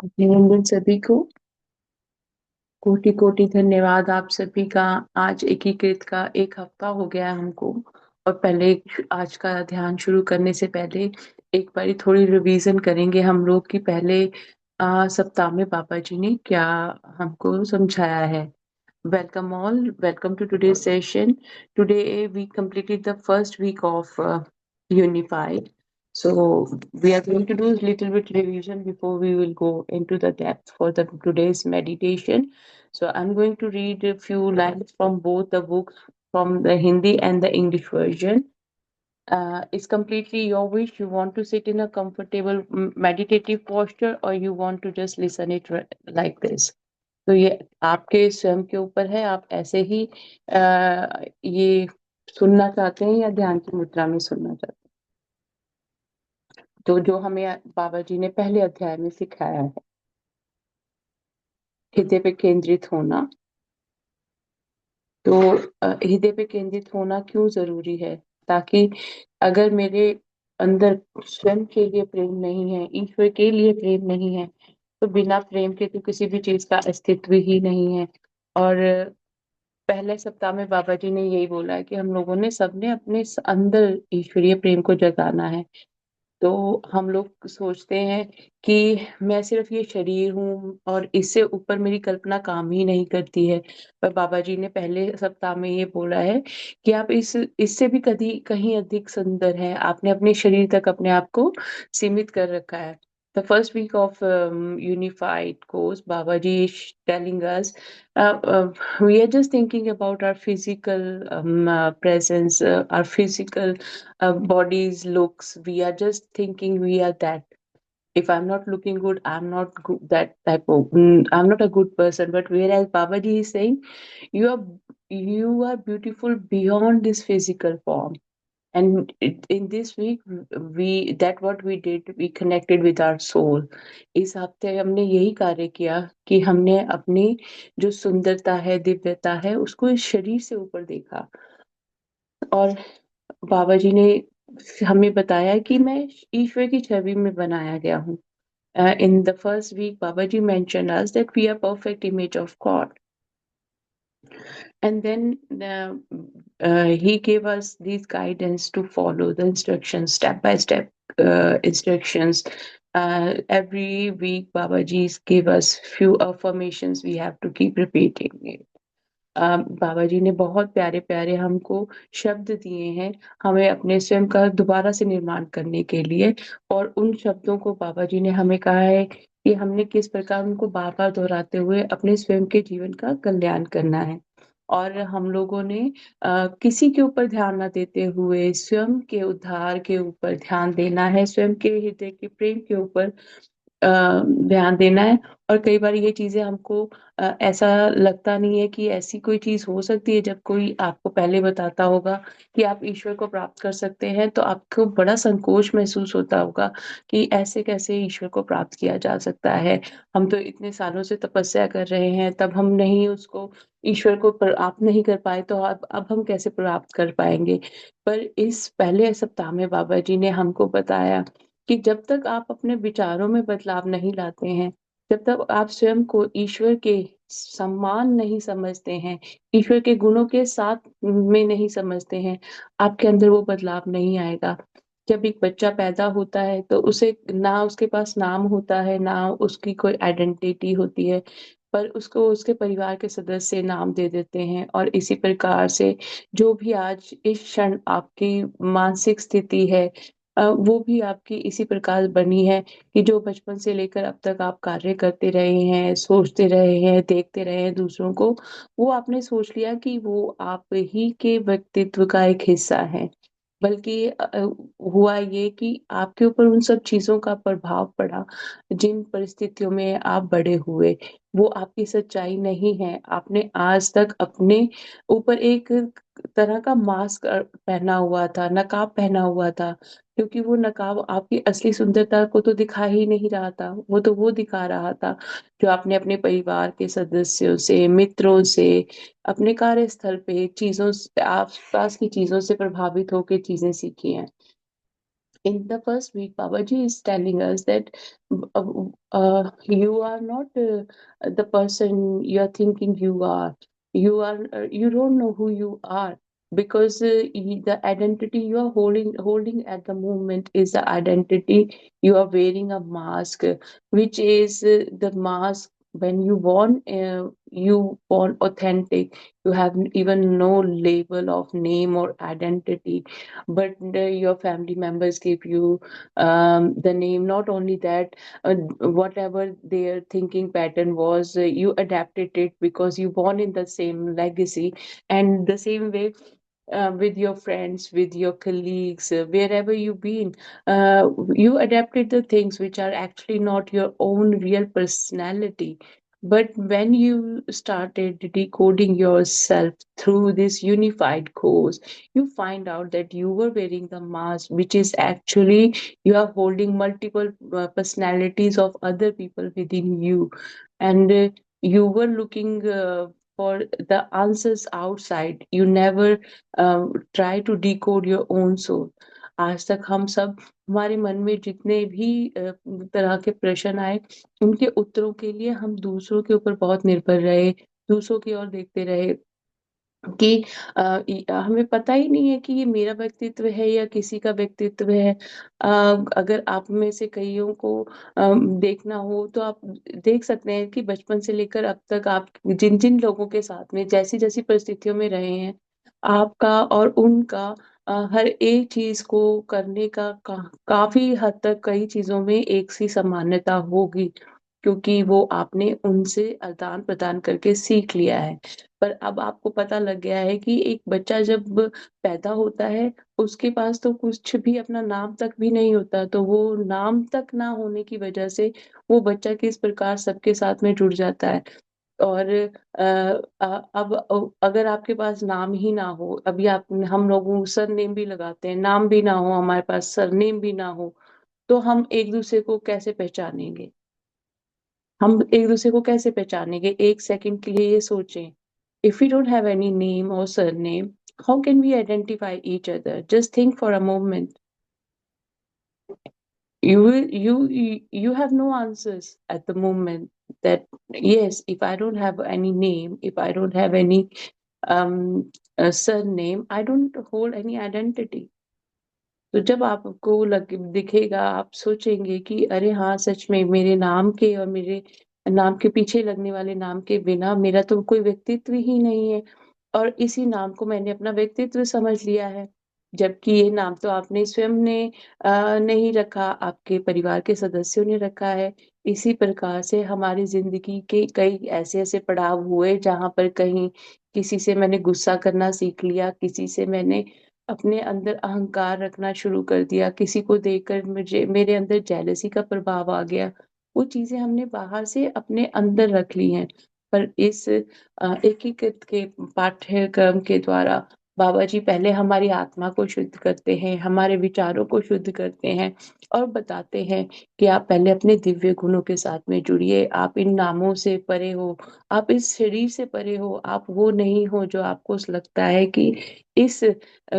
अभिनंदन सभी को। कोटि कोटि धन्यवाद आप सभी का। आज एकीकृत का एक हफ्ता हो गया है हमको। और पहले आज का ध्यान शुरू करने से पहले एक बारी थोड़ी रिवीजन करेंगे हम लोग कि पहले सप्ताह में बाबा जी ने क्या हमको समझाया है। Welcome all. Welcome to today's session. Today we completed the first week of Unified. So we are going to do a little bit revision before we will go into the depth for the today's meditation. So I'm going to read a few lines from both the books, from the Hindi and the English version. It's completely your wish. You want to sit in a comfortable meditative posture, or you want to just listen it like this. तो ये आपके स्वयं के ऊपर है। आप ऐसे ही ये सुनना चाहते हैं या ध्यान की मुद्रा में सुनना चाहते हैं। तो जो हमें बाबा जी ने पहले अध्याय में सिखाया है, हृदय पे केंद्रित होना। तो हृदय पे केंद्रित होना क्यों जरूरी है? ताकि अगर मेरे अंदर स्वयं के लिए प्रेम नहीं है, ईश्वर के लिए प्रेम नहीं है, तो बिना प्रेम के तो किसी भी चीज का अस्तित्व ही नहीं है। और पहले सप्ताह में बाबा जी ने यही बोला है कि हम लोगों ने सबने अपने अंदर ईश्वरीय प्रेम को जगाना है। तो हम लोग सोचते हैं कि मैं सिर्फ ये शरीर हूँ और इससे ऊपर मेरी कल्पना काम ही नहीं करती है। पर बाबा जी ने पहले सप्ताह में ये बोला है कि आप इससे भी कहीं कहीं अधिक सुंदर हैं। आपने अपने शरीर तक अपने आप को सीमित कर रखा है। The first week of Unified course, Babaji is telling us we are just thinking about our physical presence, our physical bodies, looks. We are just thinking we are that. If I'm not looking good, I'm not good, that type of. I'm not a good person. But whereas Babaji is saying, you are you are beautiful beyond this physical form. And in this week, we that what we did, we connected with our soul. इस हफ्ते हमने यही कार्य किया कि हमने अपनी जो सुंदरता है, दिव्यता है, उसको इस शरीर से ऊपर देखा। और बाबा जी ने हमें बताया कि मैं ईश्वर की छवि में बनाया गया हूँ। In the first week, Babaji mentioned us that we are perfect image of God. And then he gave us these guidance to follow the instructions, step by step instructions. Every week, Babaji gave us few affirmations. We have to keep repeating it. बाबा जी ने बहुत प्यारे प्यारे हमको शब्द दिए हैं, हमें अपने स्वयं का दोबारा से निर्माण करने के लिए। और उन शब्दों को बाबा जी ने हमें कहा है कि हमने किस प्रकार उनको बार बार दोहराते हुए अपने स्वयं के जीवन का कल्याण करना है। और हम लोगों ने किसी के ऊपर ध्यान न देते हुए स्वयं के उद्धार के ऊपर ध्यान देना है, स्वयं के हृदय के प्रेम के ऊपर अ, ध्यान देना है। और कई बार ये चीजें हमको ऐसा लगता नहीं है कि ऐसी कोई चीज हो सकती है। जब कोई आपको पहले बताता होगा कि आप ईश्वर को प्राप्त कर सकते हैं, तो आपको बड़ा संकोच महसूस होता होगा कि ऐसे कैसे ईश्वर को प्राप्त किया जा सकता है। हम तो इतने सालों से तपस्या कर रहे हैं, तब हम नहीं उसको ईश्वर को प्राप्त नहीं कर पाए, तो अब हम कैसे प्राप्त कर पाएंगे? पर इस पहले सप्ताह में बाबा जी ने हमको बताया कि जब तक आप अपने विचारों में बदलाव नहीं लाते हैं, जब तक आप स्वयं को ईश्वर के सम्मान नहीं समझते हैं, ईश्वर के गुणों के साथ में नहीं समझते हैं, आपके अंदर वो बदलाव नहीं आएगा। जब एक बच्चा पैदा होता है तो उसे ना उसके पास नाम होता है, ना उसकी कोई आइडेंटिटी होती है, पर उसको उसके परिवार के सदस्य नाम दे देते हैं। और इसी प्रकार से जो भी आज इस क्षण आपकी मानसिक स्थिति है, वो भी आपकी इसी प्रकार बनी है कि जो बचपन से लेकर अब तक आप कार्य करते रहे हैं, सोचते रहे हैं, देखते रहे हैं दूसरों को, वो आपने सोच लिया कि वो आप ही के व्यक्तित्व का एक हिस्सा है। बल्कि हुआ ये कि आपके ऊपर उन सब चीजों का प्रभाव पड़ा, जिन परिस्थितियों में आप बड़े हुए, वो आपकी सच्चाई नहीं है। आपने आज तक अपने ऊपर एक तरह का मास्क पहना हुआ था, नकाब पहना हुआ था, क्योंकि वो नकाब आपकी असली सुंदरता को तो दिखा ही नहीं रहा था। वो तो वो दिखा रहा था जो आपने अपने परिवार के सदस्यों से, मित्रों से, अपने कार्यस्थल पे चीजों से, आसपास की चीजों से प्रभावित होकर चीजें सीखी हैं। in the first week, Babaji is telling us that you are not the person you're thinking you are. You don't know who you are, because the identity you are holding at the moment is the identity you are wearing a mask, which is the mask. When you born authentic, you have even no label of name or identity, but your family members give you the name. Not only that, whatever their thinking pattern was, you adapted it because you born in the same legacy. And the same way, with your friends, with your colleagues, wherever you've been, you adapted the things which are actually not your own real personality. But when you started decoding yourself through this unified course, you find out that you were wearing the mask, which is actually you are holding multiple personalities of other people within you. And you were looking for the answers outside. You never try to decode your own soul. आज तक हम सब, हमारे मन में जितने भी तरह के प्रश्न आए, उनके उत्तरों के लिए हम दूसरों के ऊपर बहुत निर्भर रहे, दूसरों की ओर देखते रहे कि हमें पता ही नहीं है कि ये मेरा व्यक्तित्व है या किसी का व्यक्तित्व है। अगर आप में से कईयों को देखना हो तो आप देख सकते हैं कि बचपन से लेकर अब तक आप जिन-जिन लोगों के साथ में जैसी-जैसी परिस्थितियों में रहे हैं, आपका और उनका हर एक चीज़ को करने का काफ़ी हद तक कई चीज़ों में एक सी सामान्यता होगी, क्योंकि वो आपने उनसे आदान-प्रदान करके सीख लिया है। पर अब आपको पता लग गया है कि एक बच्चा जब पैदा होता है, उसके पास तो कुछ भी अपना नाम तक भी नहीं होता, तो वो नाम तक ना होने की वजह से वो बच्चा किस प्रकार सबके साथ में जुड़ जाता है। और अब अगर आपके पास नाम ही ना हो, अभी आप हम लोग सरनेम भी लगाते हैं, नाम भी ना हो, हमारे पास सरनेम भी ना हो, तो हम एक-दूसरे को कैसे पहचानेंगे? हम एक-दूसरे को कैसे पहचानेंगे? 1 सेकंड के लिए ये सोचें। If we don't have any name or surname, how can we identify each other? Just think for a moment. You have no answers at the moment that, yes, if I don't have any name, if I don't have any surname, I don't hold any identity. तो जब आपको लग दिखेगा, आप सोचेंगे कि अरे हाँ, सच में मेरे नाम के और मेरे नाम के पीछे लगने वाले नाम के बिना मेरा तो कोई व्यक्तित्व ही नहीं है, और इसी नाम को मैंने अपना व्यक्तित्व समझ लिया है। जबकि ये नाम तो आपने स्वयं ने नहीं रखा, आपके परिवार के सदस्यों ने रखा है। इसी प्रकार से हमारी ज़िंदगी के कई ऐसे-ऐसे पड़ाव हुए जहाँ पर कहीं किसी से मैंने गुस्सा करना सीख लिया, किसी से मैंने अपने अंदर अहंकार रखना शुरू कर दिया, किसी को देखकर मुझे मेरे अंदर जेलसी का प्रभाव आ गया। वो चीज़ें हमने बाहर से अपने अंदर रख ली हैं। पर इस एकीकृत के पाठ्यक्रम के द्वारा बाबा जी पहले हमारी आत्मा को शुद्ध करते हैं, हमारे विचारों को शुद्ध करते हैं और बताते हैं कि आप पहले अपने दिव्य गुणों के साथ में जुड़िए, आप इन नामों से परे हो, आप इस शरीर से परे हो, आप वो नहीं हो जो आपको लगता है कि इस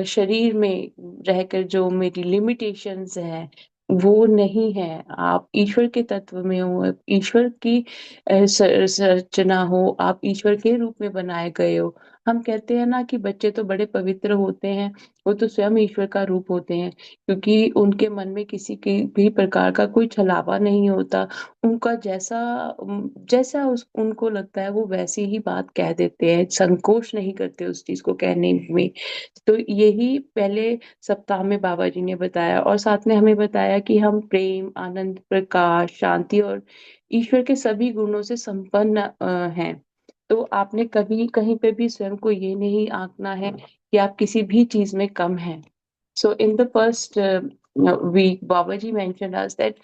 शरीर में रहकर जो मेरी लिमिटेशंस हैं, वो नहीं है। आप ईश्वर के तत्व में हो, ईश्वर की संरचना हो, आप ईश्वर के रूप में बनाए गए हो। हम कहते हैं ना कि बच्चे तो बड़े पवित्र होते हैं, वो तो स्वयं ईश्वर का रूप होते हैं, क्योंकि उनके मन में किसी की भी प्रकार का कोई छलावा नहीं होता। उनका जैसा उनको लगता है वो वैसी ही बात कह देते हैं, संकोच नहीं करते उस चीज़ को कहने में। तो यही पहले सप्ताह में बाबा जी ने बताया, और साथ में हमें बताया कि हम प्रेम, आनंद, प्रकाश, शांति और ईश्वर के सभी गुणों से संपन्न हैं। तो आपने कभी कहीं पे भी स्वयं को ये नहीं आंकना है कि आप किसी भी चीज में कम हैं। So in the first week, Babaji mentioned us that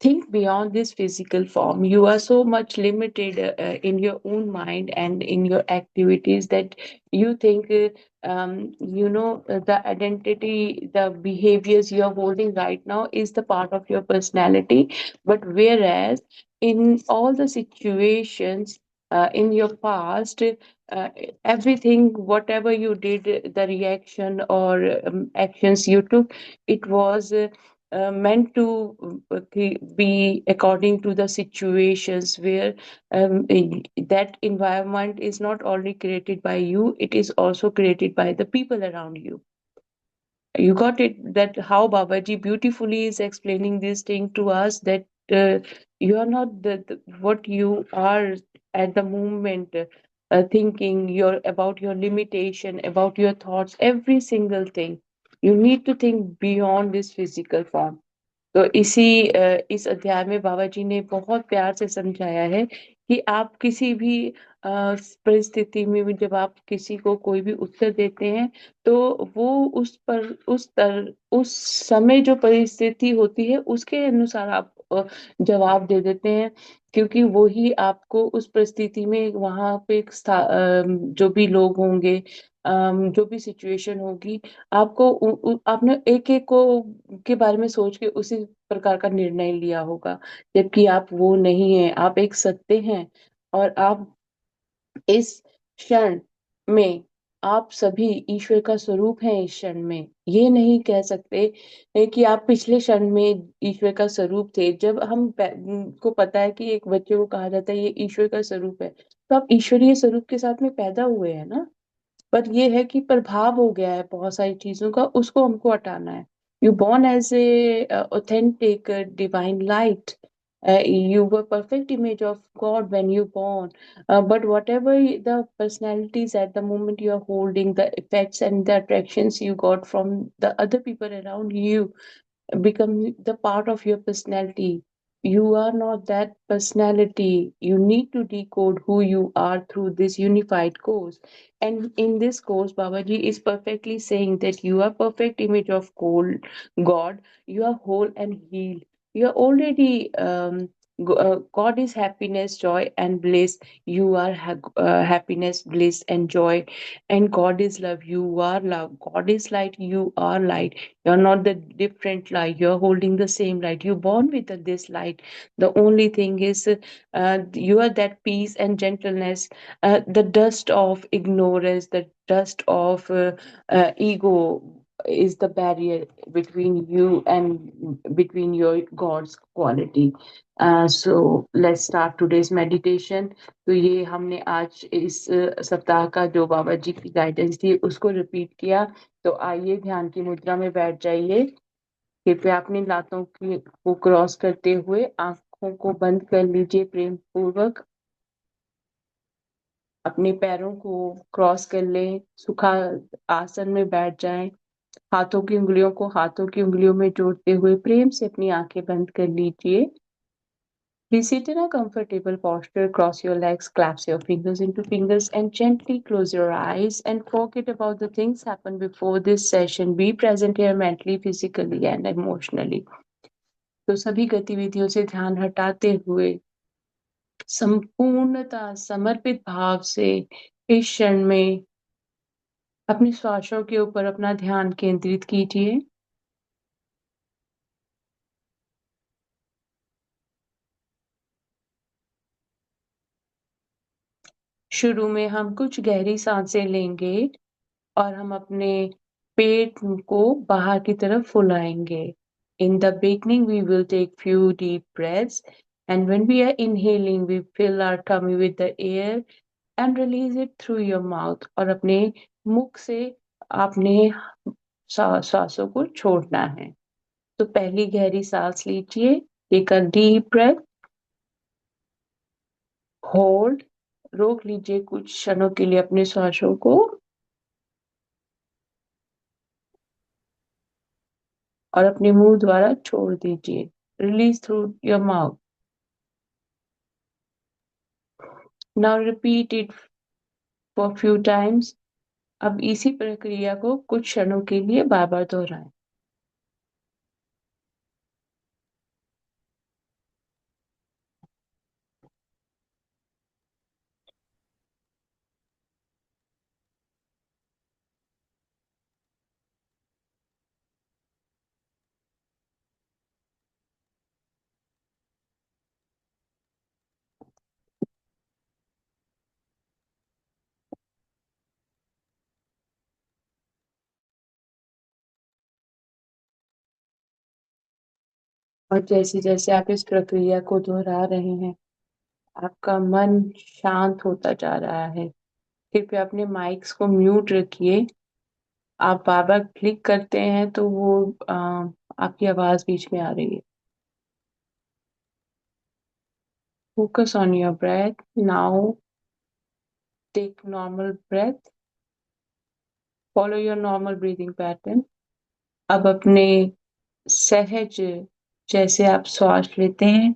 think beyond this physical form. You are so much limited in your own mind and in your activities that you think, the identity, the behaviors you are holding right now is the part of your personality. But whereas in all the situations in your past, uh, everything, whatever you did, the reaction or actions you took, it was meant to be according to the situations where that environment is not only created by you, it is also created by the people around you. You got it, that how Babaji beautifully is explaining this thing to us, that you are not what you are at the moment, thinking your about your limitation, about your thoughts, every single thing. You need to think beyond this physical form. तो इस अध्याय में बाबा जी ने बहुत प्यार से समझाया है कि आप किसी भी परिस्थिति में भी जब आप किसी को कोई भी उत्तर देते हैं, तो वो उस समय जो परिस्थिति होती है उसके अनुसार आप जवाब दे देते हैं, क्योंकि वो ही आपको उस परिस्थिति में वहां पे जो भी लोग होंगे, जो भी सिचुएशन होगी, आपको आपने एक एक को के बारे में सोच के उसी प्रकार का निर्णय लिया होगा, जबकि आप वो नहीं है, आप एक सत्य हैं। और आप इस क्षण में, आप सभी ईश्वर का स्वरूप हैं। इस क्षण में ये नहीं कह सकते कि आप पिछले क्षण में ईश्वर का स्वरूप थे। जब को पता है कि एक बच्चे को कहा जाता है ये ईश्वर का स्वरूप है, तो आप ईश्वरीय स्वरूप के साथ में पैदा हुए हैं ना। पर ये है कि प्रभाव हो गया है बहुत सारी चीजों का, उसको हमको हटाना है। You born as a authentic divine light. You were perfect image of God when you born. But whatever the personalities at the moment you are holding, the effects and the attractions you got from the other people around you, become the part of your personality. You are not that personality. You need to decode who you are through this unified course. And in this course, Babaji is perfectly saying that you are perfect image of God. You are whole and healed. You are already God is happiness, joy, and bliss. You are happiness, bliss, and joy. And God is love. You are love. God is light. You are light. You're not the different light. You're holding the same light. You're born with this light. The only thing is, you are that peace and gentleness, the dust of ignorance, the dust of ego is the barrier between you and between your God's quality. So let's start today's meditation. तो ये हमने आज इस सप्ताह का जो बाबा जी की guidance थी उसको रिपीट किया। तो आइए ध्यान की मुद्रा में बैठ जाइए। कृपया अपनी लातों की को क्रॉस करते हुए आंखों को बंद कर लीजिए प्रेम पूर्वक। अपने पैरों को क्रॉस कर लें, सुखा आसन में बैठ जाएं। हाथों की उंगलियों को हाथों की उंगलियों में जोड़ते हुए प्रेम से अपनी आंखें बंद कर लीजिए। Please sit in a comfortable posture, cross your legs, clasp your fingers into fingers, and gently close your eyes and forget about the things happened before this session. Be present here mentally, physically, and emotionally. तो सभी गतिविधियों से ध्यान हटाते हुए संपूर्णता समर्पित भाव से इस क्षण में अपनी श्वासों के ऊपर अपना ध्यान केंद्रित कीजिए। शुरू में हम कुछ गहरी सांसें लेंगे और हम अपने पेट को बाहर की तरफ फुलाएंगे। In the beginning, we will take few deep breaths, and when we are inhaling, we fill our tummy with the air and release it through your mouth. और अपने मुख से आपने सांसों को छोड़ना है। तो पहली गहरी सांस लीजिए। Take a deep breath, hold, रोक लीजिए कुछ क्षणों के लिए अपने सांसों को और अपने मुंह द्वारा छोड़ दीजिए। Release through your mouth. Now repeat it for few times. अब इसी प्रक्रिया को कुछ क्षणों के लिए बार बार दोहराएं। और जैसे जैसे आप इस प्रक्रिया को दोहरा रहे हैं, आपका मन शांत होता जा रहा है। कृपया अपने माइक्स को म्यूट रखिए। आप बार बार क्लिक करते हैं तो वो आपकी आवाज बीच में आ रही है। Focus on your breath now. Take normal breath. Follow your normal breathing pattern. अब अपने सहज, जैसे आप श्वास लेते हैं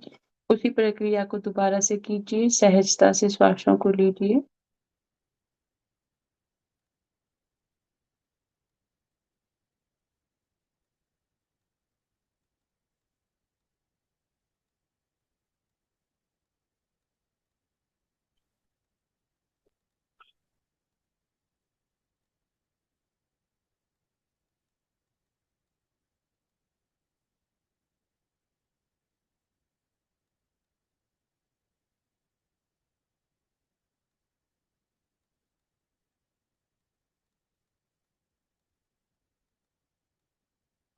उसी प्रक्रिया को दोबारा से कीजिए। सहजता से श्वासों को लीजिए।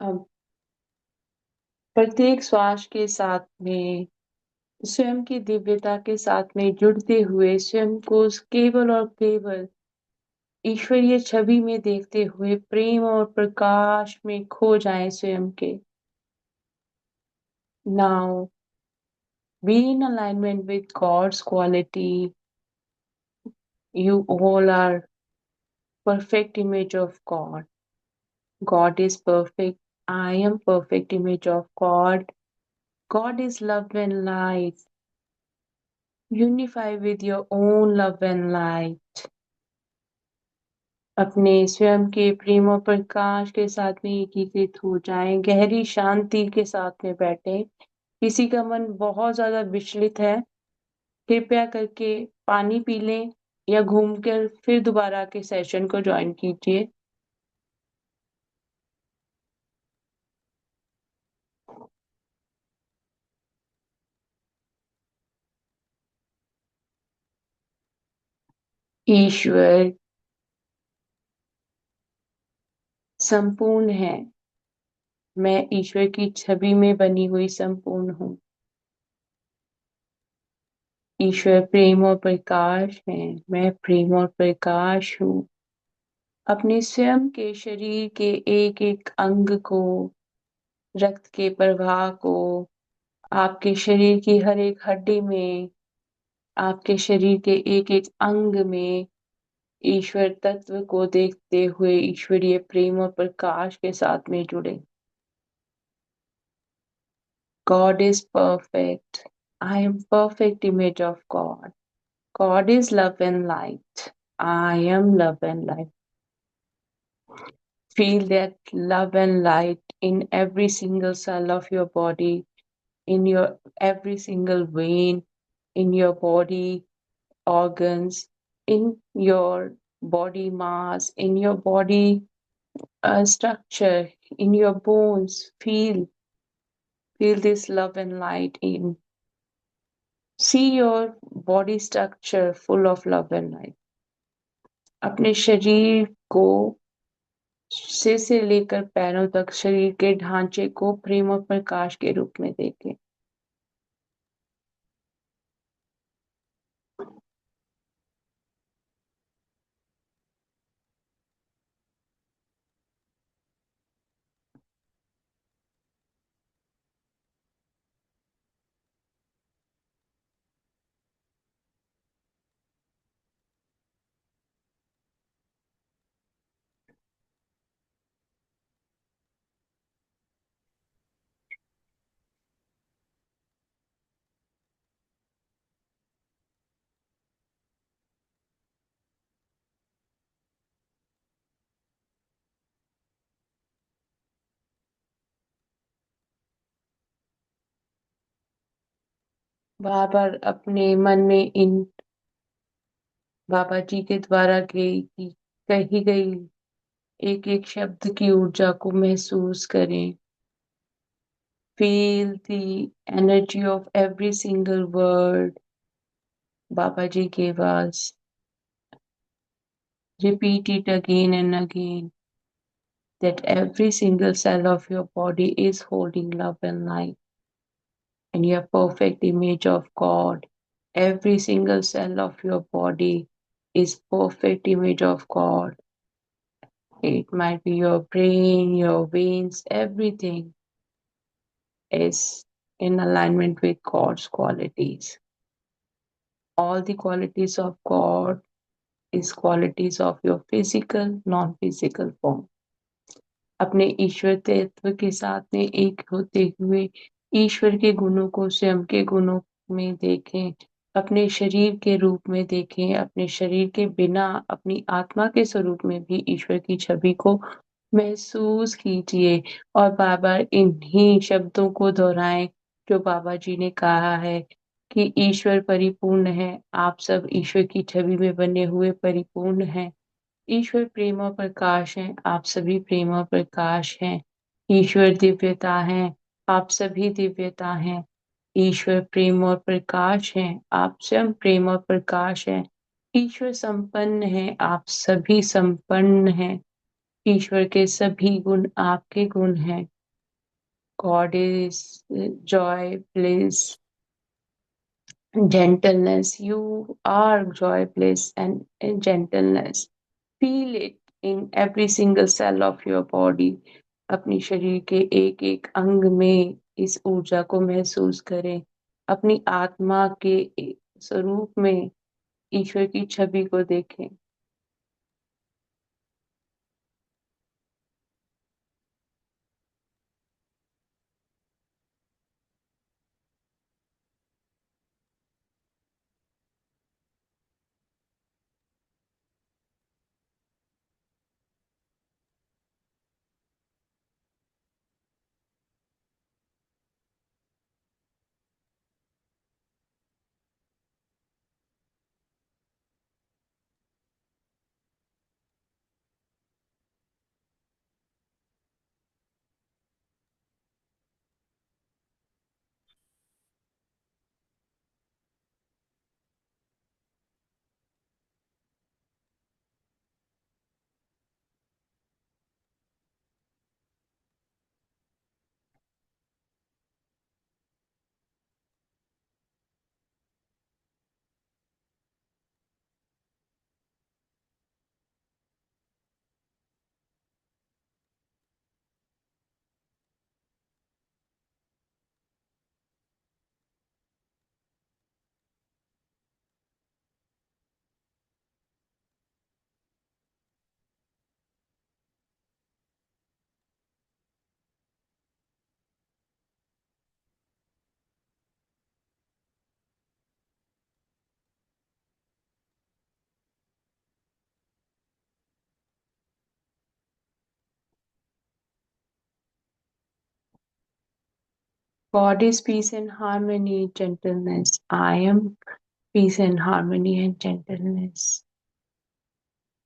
अब प्रत्येक श्वास के साथ में स्वयं की दिव्यता के साथ में जुड़ते हुए स्वयं को केवल और केवल ईश्वरीय छवि में देखते हुए प्रेम और प्रकाश में खो जाएं स्वयं के। Now be in alignment with God's quality. You all are perfect image of God. God is perfect. I am perfect image of God. God is love and light. Unify with your own love and light. अपने स्वयं के प्रेम और प्रकाश के साथ में एकीकृत हो जाएं। गहरी शांति के साथ में बैठे। किसी का मन बहुत ज्यादा विचलित है, कृपया करके पानी पी लें या घूमकर फिर दोबारा के सेशन को ज्वाइन कीजिए। ईश्वर संपूर्ण है। मैं ईश्वर की छवि में बनी हुई संपूर्ण हूँ। ईश्वर प्रेम और प्रकाश है। मैं प्रेम और प्रकाश हूँ। अपने स्वयं के शरीर के एक एक अंग को, रक्त के प्रवाह को, आपके शरीर की हर एक हड्डी में, आपके शरीर के एक एक अंग में ईश्वर तत्व को देखते हुए ईश्वरीय प्रेम और प्रकाश के साथ में जुड़े। God is perfect. I am perfect image of God. God is love and light. I am love and light. Feel that love and light in every single cell of your body, in your every single vein, in your body organs, in your body mass, in your body structure, in your bones. Feel this love and light in. See your body structure full of love and light. अपने शरीर को सिर से लेकर पैरों तक शरीर के ढांचे को प्रेम और प्रकाश के रूप में देखें। बार बार अपने मन में इन बाबा जी के द्वारा कही गई एक एक शब्द की ऊर्जा को महसूस करें। Feel the energy of every single word Baba Ji gave us. Repeat it again and again that every single cell of your body is holding love and light. and you're perfect image of God. Every single cell of your body is perfect image of God. It might be your brain, your veins, everything is in alignment with God's qualities. All the qualities of God is qualities of your physical, non-physical form. अपने ईश्वर तत्व के साथ में एक होते हुए ईश्वर के गुणों को स्वयं के गुणों में देखें, अपने शरीर के रूप में देखें, अपने शरीर के बिना अपनी आत्मा के स्वरूप में भी ईश्वर की छवि को महसूस कीजिए और बार बार इन्हीं शब्दों को दोहराएं जो बाबा जी ने कहा है कि ईश्वर परिपूर्ण है, आप सब ईश्वर की छवि में बने हुए परिपूर्ण हैं। ईश्वर प्रेम और प्रकाश है, आप सभी प्रेम और प्रकाश हैं। ईश्वर दिव्यता है, आप सभी दिव्यता हैं। ईश्वर प्रेम और प्रकाश है, आप स्वयं प्रेम और प्रकाश हैं। ईश्वर संपन्न है, आप सभी संपन्न हैं। ईश्वर के सभी गुण आपके गुण हैं। God is Joy, bliss, gentleness. You are joy, bliss, and gentleness. Feel it in every single cell of your body. अपनी शरीर के एक एक अंग में इस ऊर्जा को महसूस करें। अपनी आत्मा के स्वरूप में ईश्वर की छवि को देखें। God is peace and harmony, gentleness. I am peace and harmony and gentleness.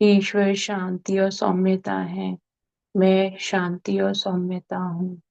ईश्वर शांति और सौम्यता है। मैं शांति और सौम्यता हूँ।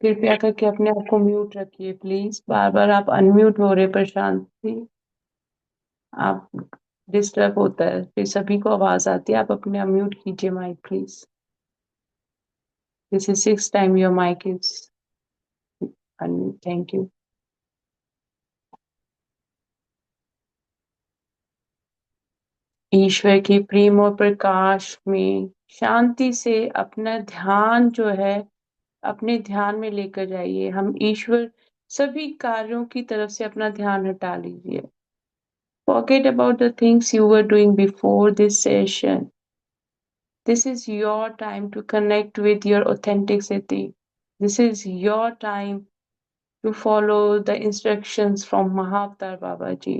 कृपया करके अपने आप को म्यूट रखिए प्लीज। बार बार आप अनम्यूट हो रहे प्रशांत जी। आप डिस्टर्ब होता है, फिर सभी को आवाज आती है। आप अपने अनम्यूट कीजिए mic please. This is 6th time your mic is unmute. Thank you. ईश्वर के प्रेम और प्रकाश में शांति से अपना ध्यान जो है अपने ध्यान में लेकर जाइए। हम ईश्वर सभी कार्यों की तरफ से अपना ध्यान हटा लीजिए। Forget about the things you were doing before this session. This is your time to connect with your authenticity. This is your time to follow the instructions from महाअवतार बाबा जी.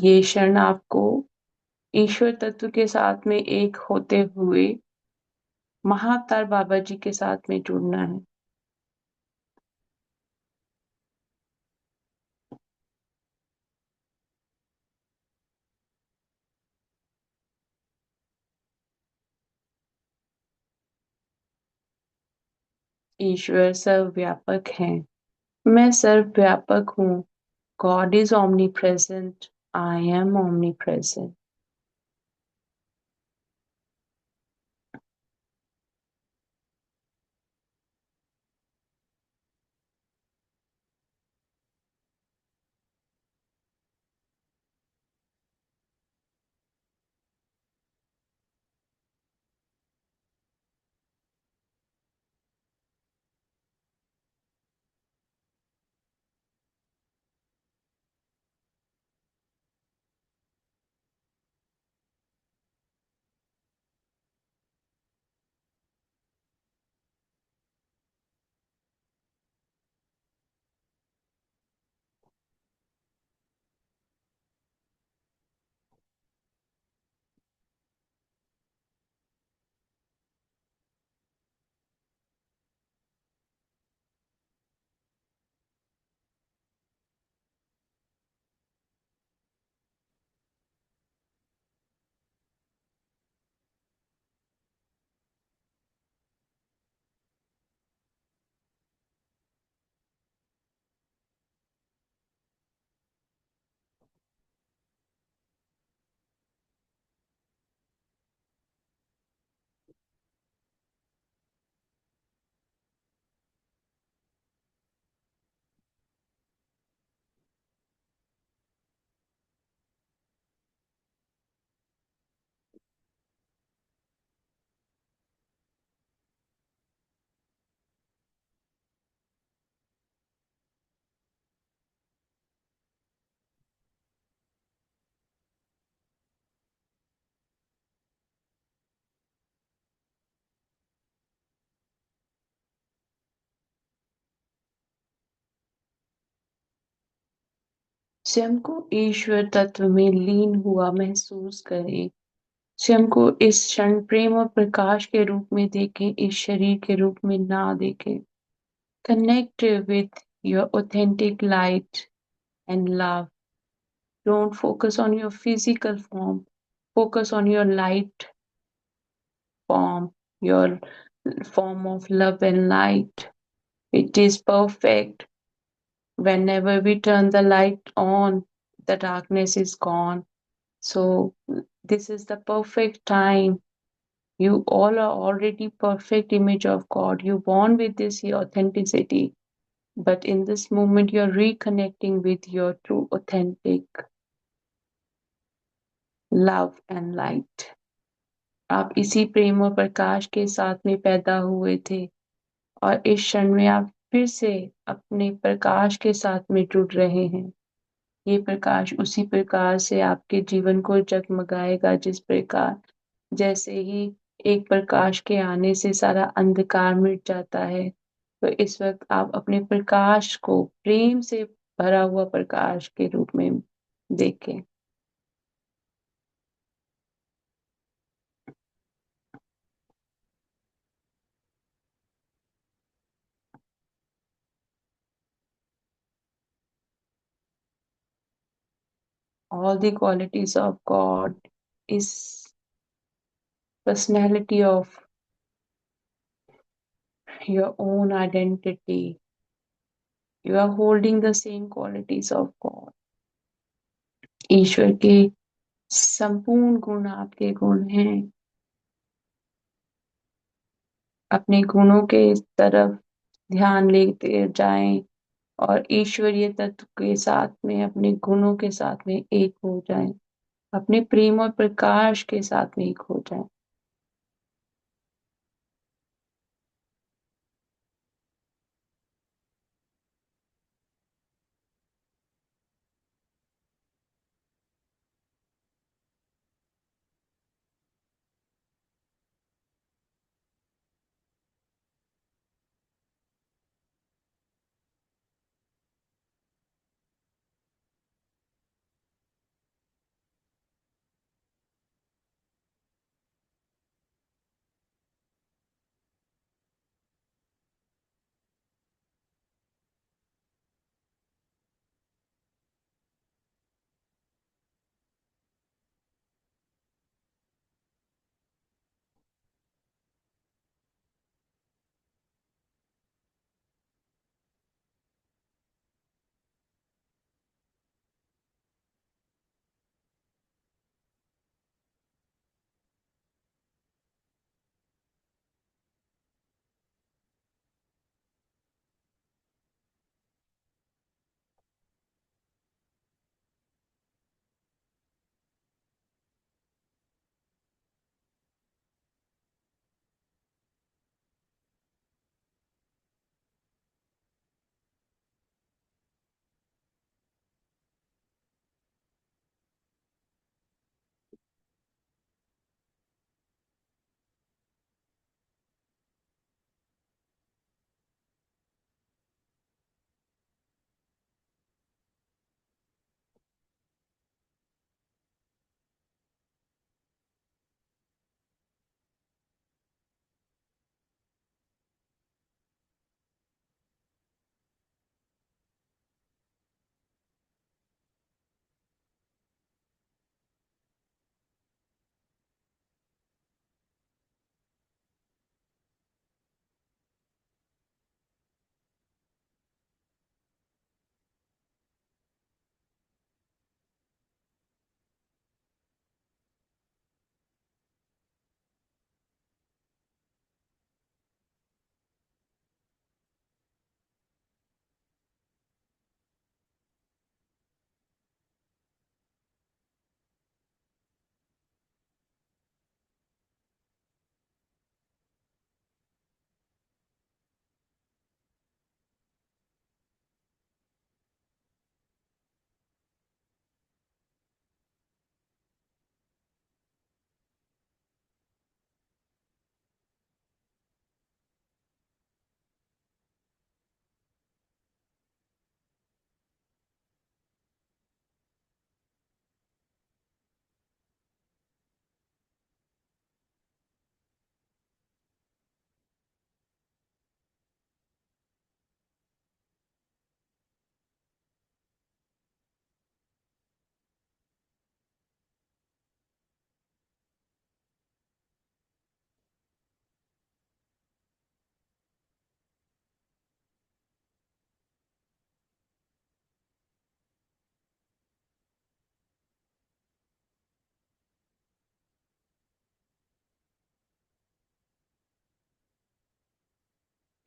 ये क्षण आपको ईश्वर तत्व के साथ में एक होते हुए महाअवतार बाबा जी के साथ में जुड़ना है. ईश्वर सर्वव्यापक है. मैं सर्वव्यापक हूँ. God is omnipresent. I am omnipresent. स्वयं को ईश्वर तत्व में लीन हुआ महसूस करें. स्वयं को इस क्षण प्रेम और प्रकाश के रूप में देखें, इस शरीर के रूप में ना देखें. Connect with your authentic light and love. Don't focus on your physical form. Focus on your light form, your form of love and light. It is perfect. Whenever we turn the light on, the darkness is gone. So, this is the perfect time. You all are already perfect image of God. You born with this authenticity. But in this moment, you're reconnecting with your true authentic love and light. आप इसी प्रेम और प्रकाश के साथ में पैदा हुए थे और इस क्षण में आप फिर से अपने प्रकाश के साथ में जुड़ रहे हैं. ये प्रकाश उसी प्रकार से आपके जीवन को जगमगाएगा जिस प्रकार जैसे ही एक प्रकाश के आने से सारा अंधकार मिट जाता है. तो इस वक्त आप अपने प्रकाश को प्रेम से भरा हुआ प्रकाश के रूप में देखें. All the qualities of God is personality of your own identity. You are holding the same qualities of God. ईश्वर के संपूर्ण गुण आपके गुण हैं. अपने गुणों के तरफ ध्यान लेते जाएं और ईश्वरीय तत्व के साथ में अपने गुणों के साथ में एक हो जाएं. अपने प्रेम और प्रकाश के साथ में एक हो जाएं.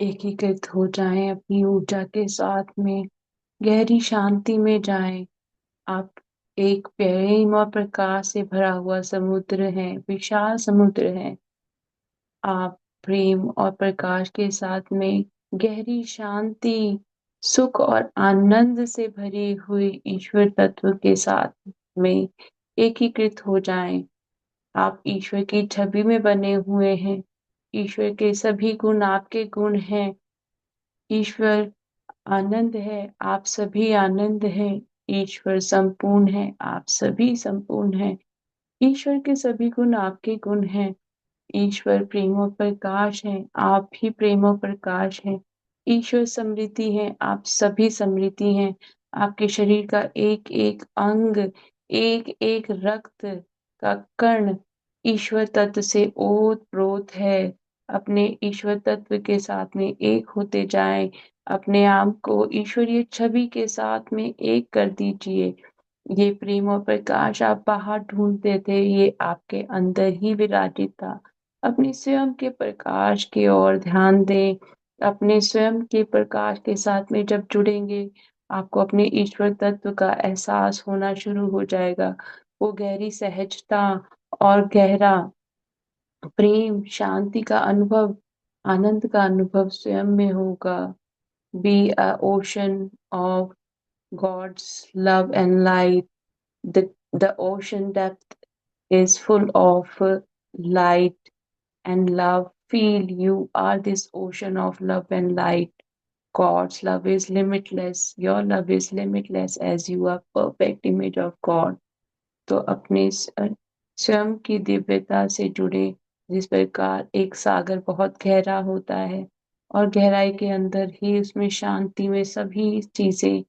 एकीकृत हो जाएं अपनी ऊर्जा के साथ में, गहरी शांति में जाएं। आप एक प्रेम और प्रकाश से भरा हुआ समुद्र है, विशाल समुद्र है। आप प्रेम और प्रकाश के साथ में गहरी शांति, सुख और आनंद से भरे हुए ईश्वर तत्व के साथ में एकीकृत हो जाएं। आप ईश्वर की छवि में बने हुए हैं। ईश्वर के सभी गुण आपके गुण हैं। ईश्वर आनंद है, आप सभी आनंद हैं। ईश्वर संपूर्ण है, आप सभी संपूर्ण हैं। ईश्वर के सभी गुण आपके गुण हैं। ईश्वर प्रेम और प्रकाश है, आप भी प्रेम और प्रकाश हैं। ईश्वर समृद्धि है, आप सभी समृद्धि हैं। आपके शरीर का एक एक अंग, एक एक रक्त का कण ईश्वर तत्व से ओत प्रोत है। अपने ईश्वर तत्व के साथ में एक होते जाएं। अपने आप को ईश्वरीय छवि के साथ में एक कर दीजिए। ये प्रेम और प्रकाश आप बाहर ढूंढते थे, ये आपके अंदर ही विराजित था। अपने स्वयं के प्रकाश की ओर ध्यान दें। अपने स्वयं के प्रकाश के साथ में जब जुड़ेंगे, आपको अपने ईश्वर तत्व का एहसास होना शुरू हो जाएगा। वो गहरी सहजता और गहरा प्रेम, शांति का अनुभव, आनंद का अनुभव स्वयं में होगा। Be a ocean of God's love and light. The ocean depth is full of light and love. Feel you are this ocean of love and light. God's love is limitless. Your love is limitless as you are perfect image of God. तो अपने स्वयं की दिव्यता से जुड़े, जिस प्रकार एक सागर बहुत गहरा होता है और गहराई के अंदर ही उसमें शांति में सभी चीजें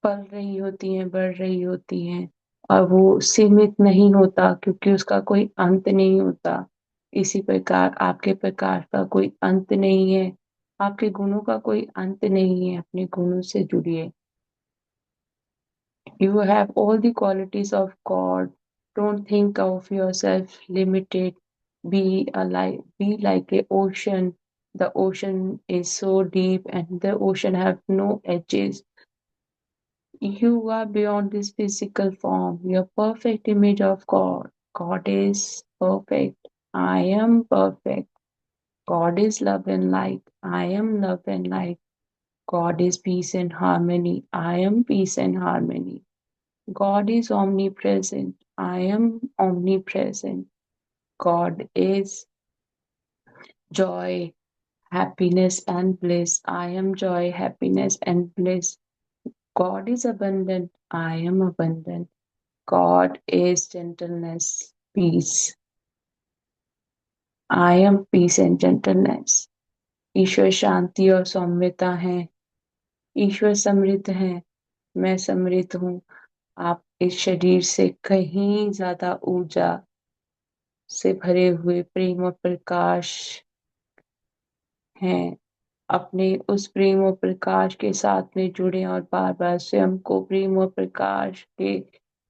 पल रही होती हैं, बढ़ रही होती हैं और वो सीमित नहीं होता क्योंकि उसका कोई अंत नहीं होता। इसी प्रकार आपके प्रकाश का कोई अंत नहीं है, आपके गुणों का कोई अंत नहीं है। अपने गुणों से जुड़िए। You have all the qualities of God. Don't think of yourself limited. Be like a ocean. The ocean is so deep and the ocean have no edges. You are beyond this physical form. You're perfect image of God. God is perfect. I am perfect. God is love and light. I am love and light. God is peace and harmony. I am peace and harmony. God is omnipresent. I am omnipresent. God is joy, happiness, and bliss. I am joy, happiness, and bliss. God is abundant. I am abundant. God is gentleness, peace. I am peace and gentleness. ईश्वर शांति और सौम्यता है। ईश्वर समृद्ध है, मैं समृद्ध हूँ। आप इस शरीर से कहीं ज्यादा ऊर्जा से भरे हुए प्रेम और प्रकाश हैं। अपने उस प्रेम और प्रकाश के साथ में जुड़े और बार बार स्वयं को प्रेम और प्रकाश के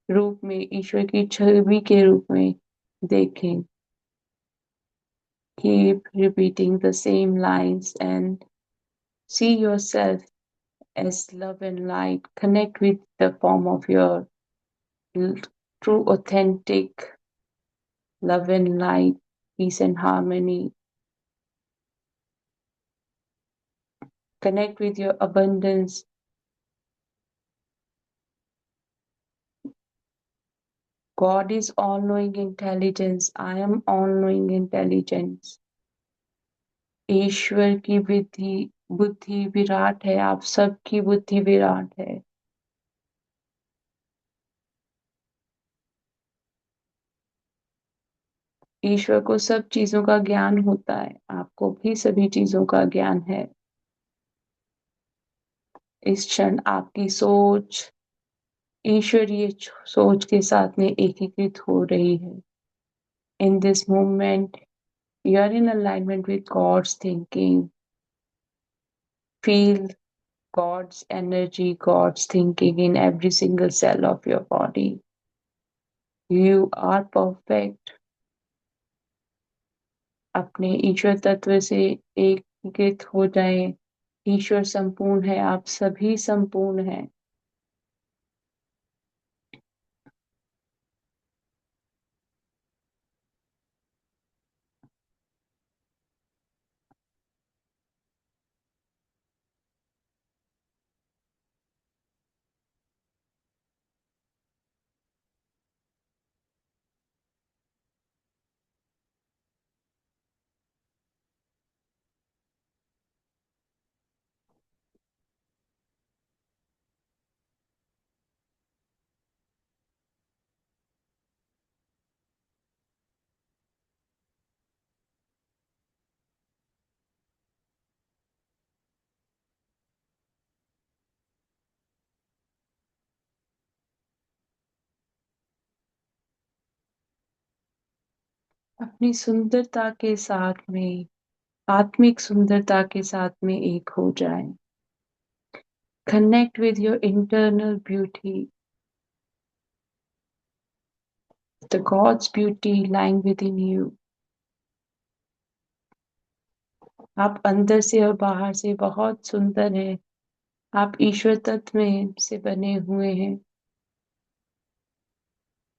रूप में, ईश्वर की छवि के रूप में देखें। Keep repeating the same lines and see yourself as love and light. Connect with the form of your true, authentic love and light, peace and harmony. Connect with your abundance. God is all knowing intelligence. I am all knowing intelligence. ईश्वर की बुद्धि विराट है, आप सबकी बुद्धि विराट है। ईश्वर को सब चीजों का ज्ञान होता है, आपको भी सभी चीजों का ज्ञान है। इस क्षण आपकी सोच ईश्वरीय सोच के साथ में एकीकृत हो रही है। In this moment you are in alignment with God's thinking. Feel God's energy, God's thinking in every single cell of your body. You are perfect. अपने ईश्वर तत्व से एक एकीकृत हो जाएं। ईश्वर संपूर्ण है, आप सभी संपूर्ण हैं। अपनी सुंदरता के साथ में, आत्मिक सुंदरता के साथ में एक हो जाएं। Connect with your internal beauty, the God's beauty lying within you. आप अंदर से और बाहर से बहुत सुंदर हैं। आप ईश्वर तत्व में से बने हुए हैं।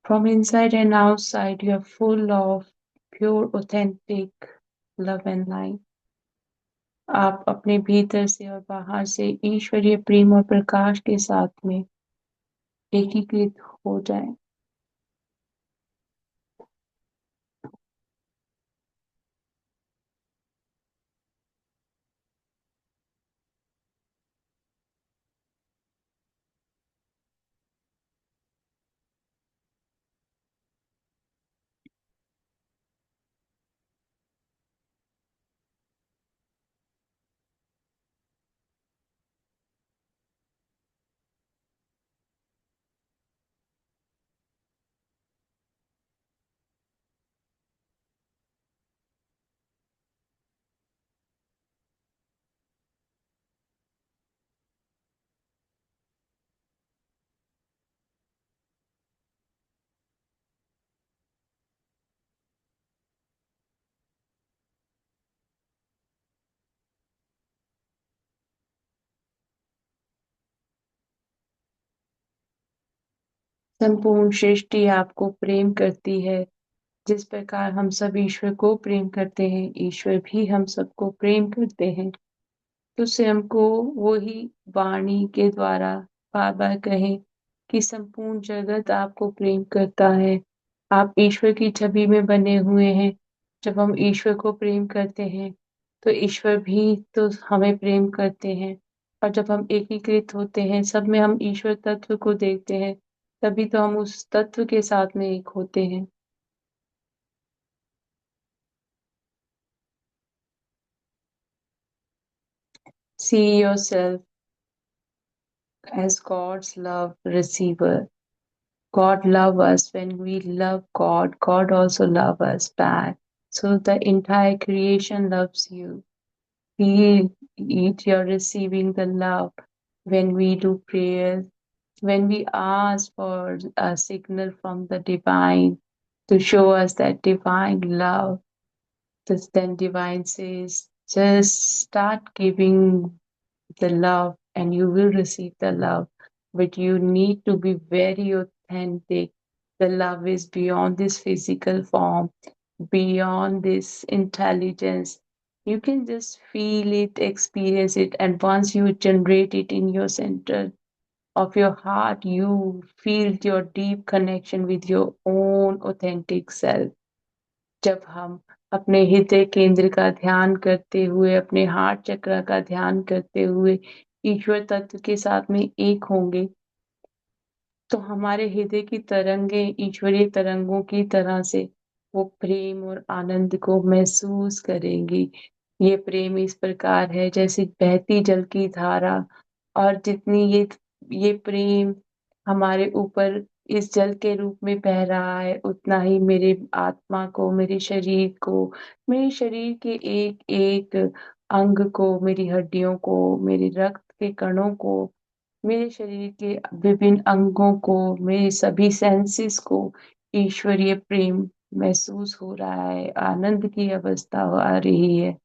From inside and outside, you are full of pure, authentic love and light. आप अपने भीतर से और बाहर से ईश्वरीय प्रेम और प्रकाश के साथ में एकीकृत हो जाएं। संपूर्ण सृष्टि आपको प्रेम करती है। जिस प्रकार हम सब ईश्वर को प्रेम करते हैं, ईश्वर भी हम सबको प्रेम करते हैं। तो स्वयं को वही वाणी के द्वारा बार बार कहें कि संपूर्ण जगत आपको प्रेम करता है। आप ईश्वर की छवि में बने हुए हैं। जब हम ईश्वर को प्रेम करते हैं तो ईश्वर भी तो हमें प्रेम करते हैं। और जब हम एकीकृत होते हैं, सब में हम ईश्वर तत्व को देखते हैं, तभी तो हम उस तत्व के साथ में एक होते हैं। See yourself as God's love receiver. God love us. When we love God, God also love us back. So the entire creation loves you. Feel it, you're receiving the love. When we do prayers, when we ask for a signal from the divine to show us that divine love, then divine says, just start giving the love and you will receive the love. But you need to be very authentic. The love is beyond this physical form, beyond this intelligence. You can just feel it, experience it, and once you generate it in your center of your heart, you feel your deep connection with your own authentic self. जब हम अपने हृदय केंद्र का ध्यान करते हुए, अपने हार्ट चक्र का ध्यान करते हुए ईश्वर तत्व के साथ में एक होंगे, तो हमारे हृदय की तरंगे ईश्वरीय तरंगों की तरह से वो प्रेम और आनंद को महसूस करेंगी। ये प्रेम इस प्रकार है जैसे बहती जल की धारा, और जितनी ये प्रेम हमारे ऊपर इस जल के रूप में बह रहा है, उतना ही मेरे आत्मा को, मेरे शरीर को, मेरे शरीर के एक एक अंग को, मेरी हड्डियों को, मेरे रक्त के कणों को, मेरे शरीर के विभिन्न अंगों को, मेरे सभी सेंसेस को ईश्वरीय प्रेम महसूस हो रहा है। आनंद की अवस्था आ रही है।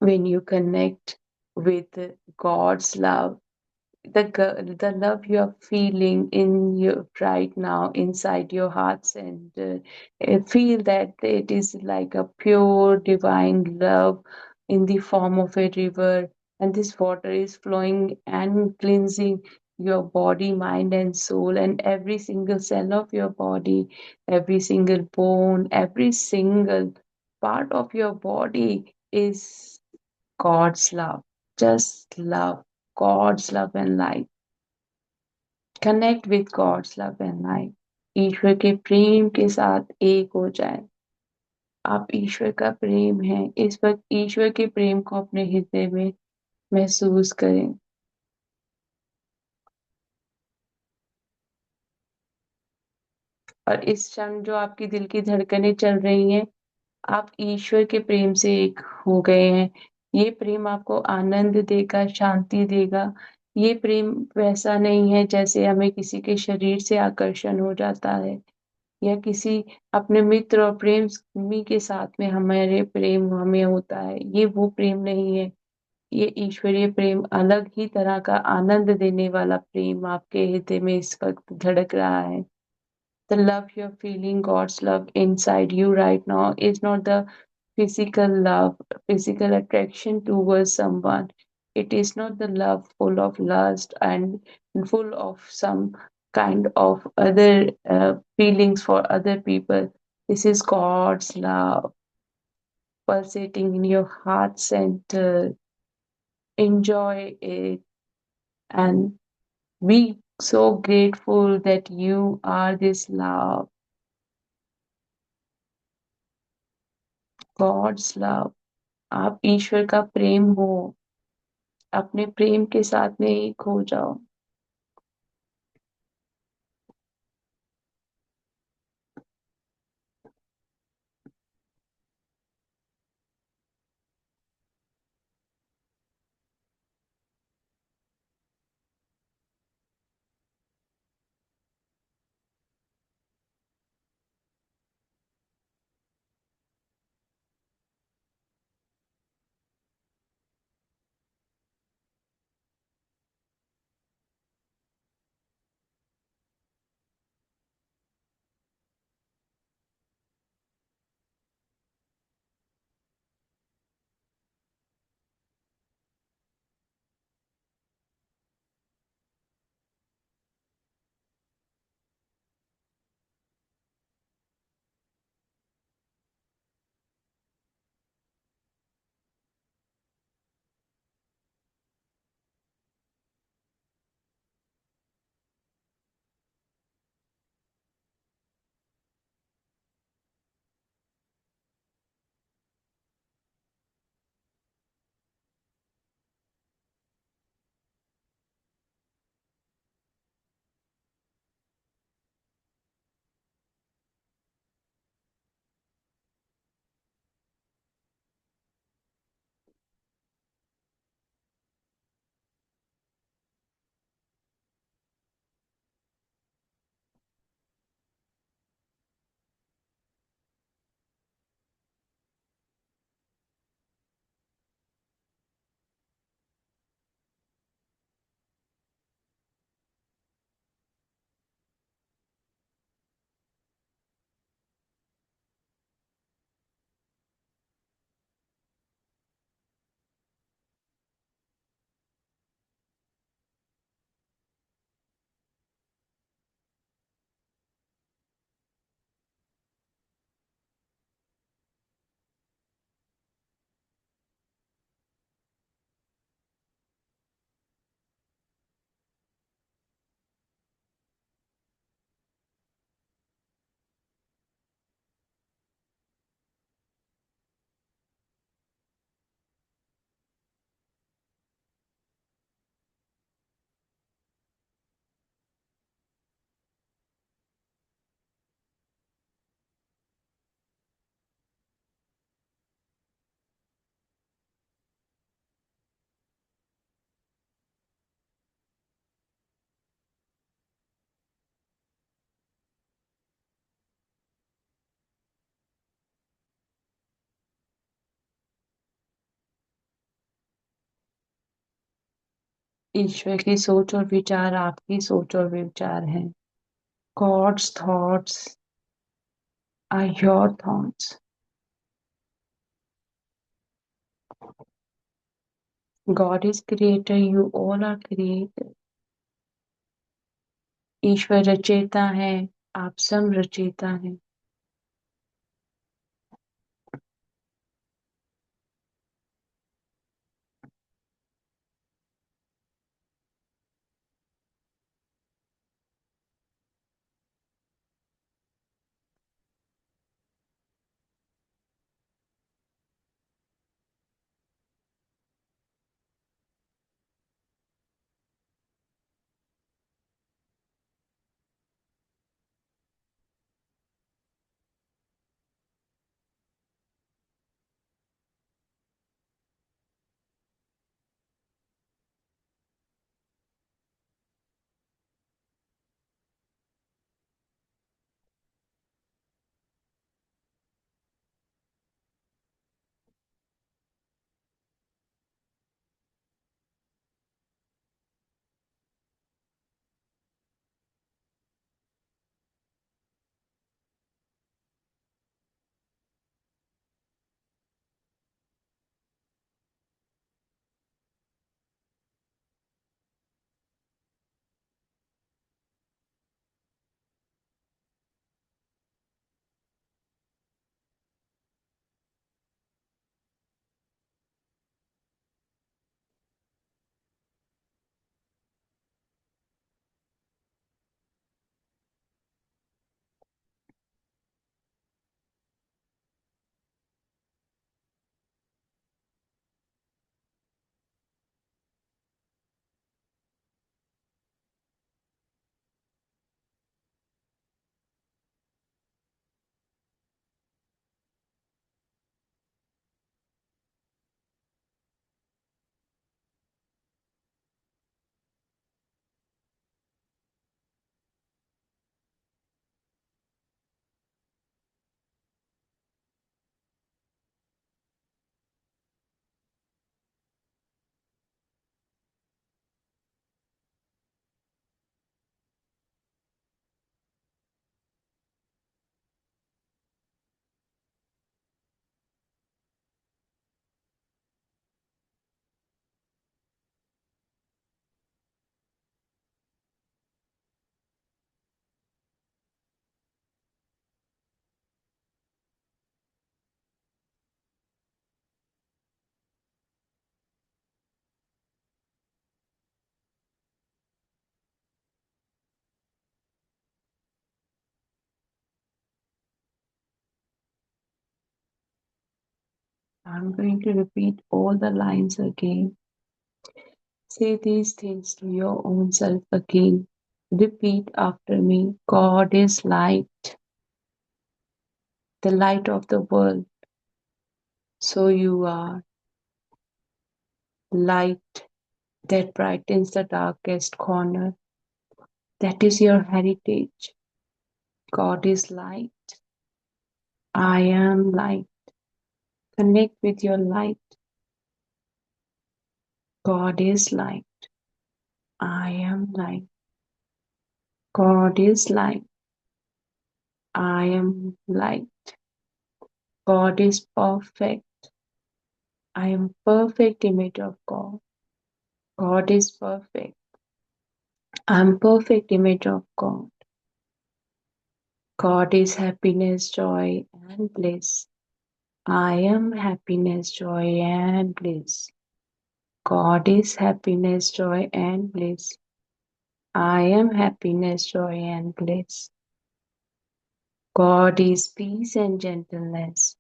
When you connect with God's love, the love you're feeling in your right now inside your hearts, and feel that it is like a pure divine love in the form of a river, and this water is flowing and cleansing your body, mind, and soul, and every single cell of your body, every single bone, every single part of your body is God's love. Just love, God's love and light. Connect with God's love and light. ईश्वर के प्रेम के साथ एक हो जाए। आप ईश्वर का प्रेम है, इस वक्त ईश्वर के प्रेम को अपने हृदय में महसूस करें। और इस क्षण जो आपकी दिल की धड़कनें चल रही हैं, आप ईश्वर के प्रेम से एक हो गए हैं। ये प्रेम आपको आनंद देगा, शांति देगा। ये प्रेम वैसा नहीं है जैसे हमें किसी के शरीर से आकर्षण हो जाता है, या किसी अपने मित्र और प्रेमी के साथ में हमारे प्रेम हमें होता है। ये वो प्रेम नहीं है। ये ईश्वरीय प्रेम अलग ही तरह का आनंद देने वाला प्रेम आपके हृदय में इस वक्त धड़क रहा है। The love you're feeling, God's love inside you right now, is not the physical love, physical attraction towards someone. It is not the love full of lust and full of some kind of other feelings for other people. This is God's love pulsating in your heart center. Enjoy it and be so grateful that you are this love, God's love. आप ईश्वर का प्रेम हो, अपने प्रेम के साथ में एक हो जाओ। ईश्वर की सोच और विचार आपकी सोच और विचार हैं। God's thoughts are your thoughts. God is creator, you all are creator. ईश्वर रचयिता है, आप सब रचयिता हैं। I'm going to repeat all the lines again. Say these things to your own self again. Repeat after me. God is light, the light of the world. So you are light that brightens the darkest corner. That is your heritage. God is light. I am light. Connect with your light. God is light. I am light. God is light. I am light. God is perfect. I am perfect image of God. God is perfect. I am perfect image of God. God is happiness, joy, and bliss. I am happiness, joy, and bliss. God is happiness, joy, and bliss. I am happiness, joy, and bliss. God is peace and gentleness.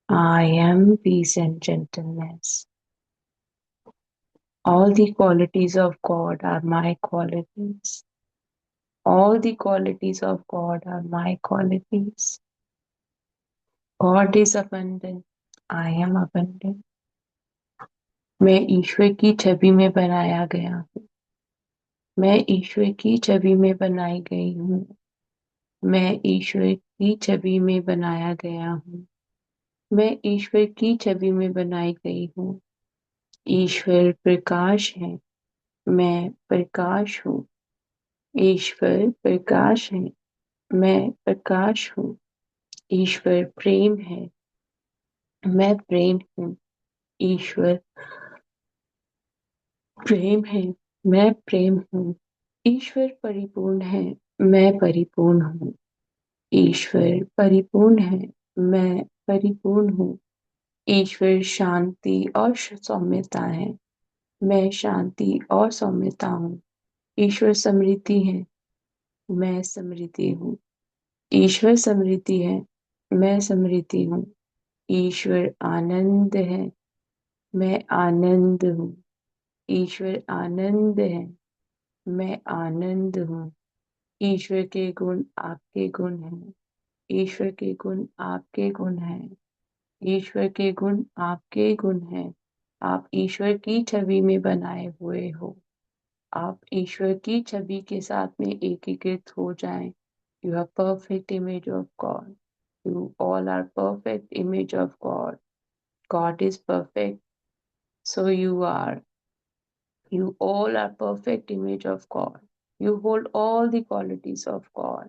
I am peace and gentleness. All the qualities of God are my qualities. All the qualities of God are my qualities. God is abundant. I am abundant. मैं ईश्वर की छवि में बनाया गया हूँ. मैं ईश्वर की छवि में बनाई गई हूँ. मैं ईश्वर की छवि में बनाया गया हूँ. मैं ईश्वर की छवि में बनाई गई हूँ. ईश्वर प्रकाश है. मैं प्रकाश हूँ। ईश्वर प्रकाश है। मैं प्रकाश हूँ। ईश्वर प्रेम है। मैं प्रेम हूँ। ईश्वर प्रेम है। मैं प्रेम हूँ। ईश्वर परिपूर्ण है। मैं परिपूर्ण हूँ। ईश्वर परिपूर्ण है। मैं परिपूर्ण हूँ। ईश्वर शांति और सौम्यता है। मैं शांति और सौम्यता हूँ। ईश्वर समृद्धि है। मैं समृद्धि हूँ। ईश्वर समृद्धि है। मैं समृद्धि हूँ। ईश्वर आनंद है। मैं आनंद हूँ। ईश्वर आनंद है। मैं आनंद हूँ। ईश्वर के गुण आपके गुण हैं। ईश्वर के गुण आपके गुण हैं। ईश्वर के गुण आपके गुण हैं। आप ईश्वर की छवि में बनाए हुए हो। आप ईश्वर की छवि के साथ में एकीकृत हो जाएं। You are perfect image of God. You all are perfect image of God. God is perfect. So you are. You all are perfect image of God. You hold all the qualities of God.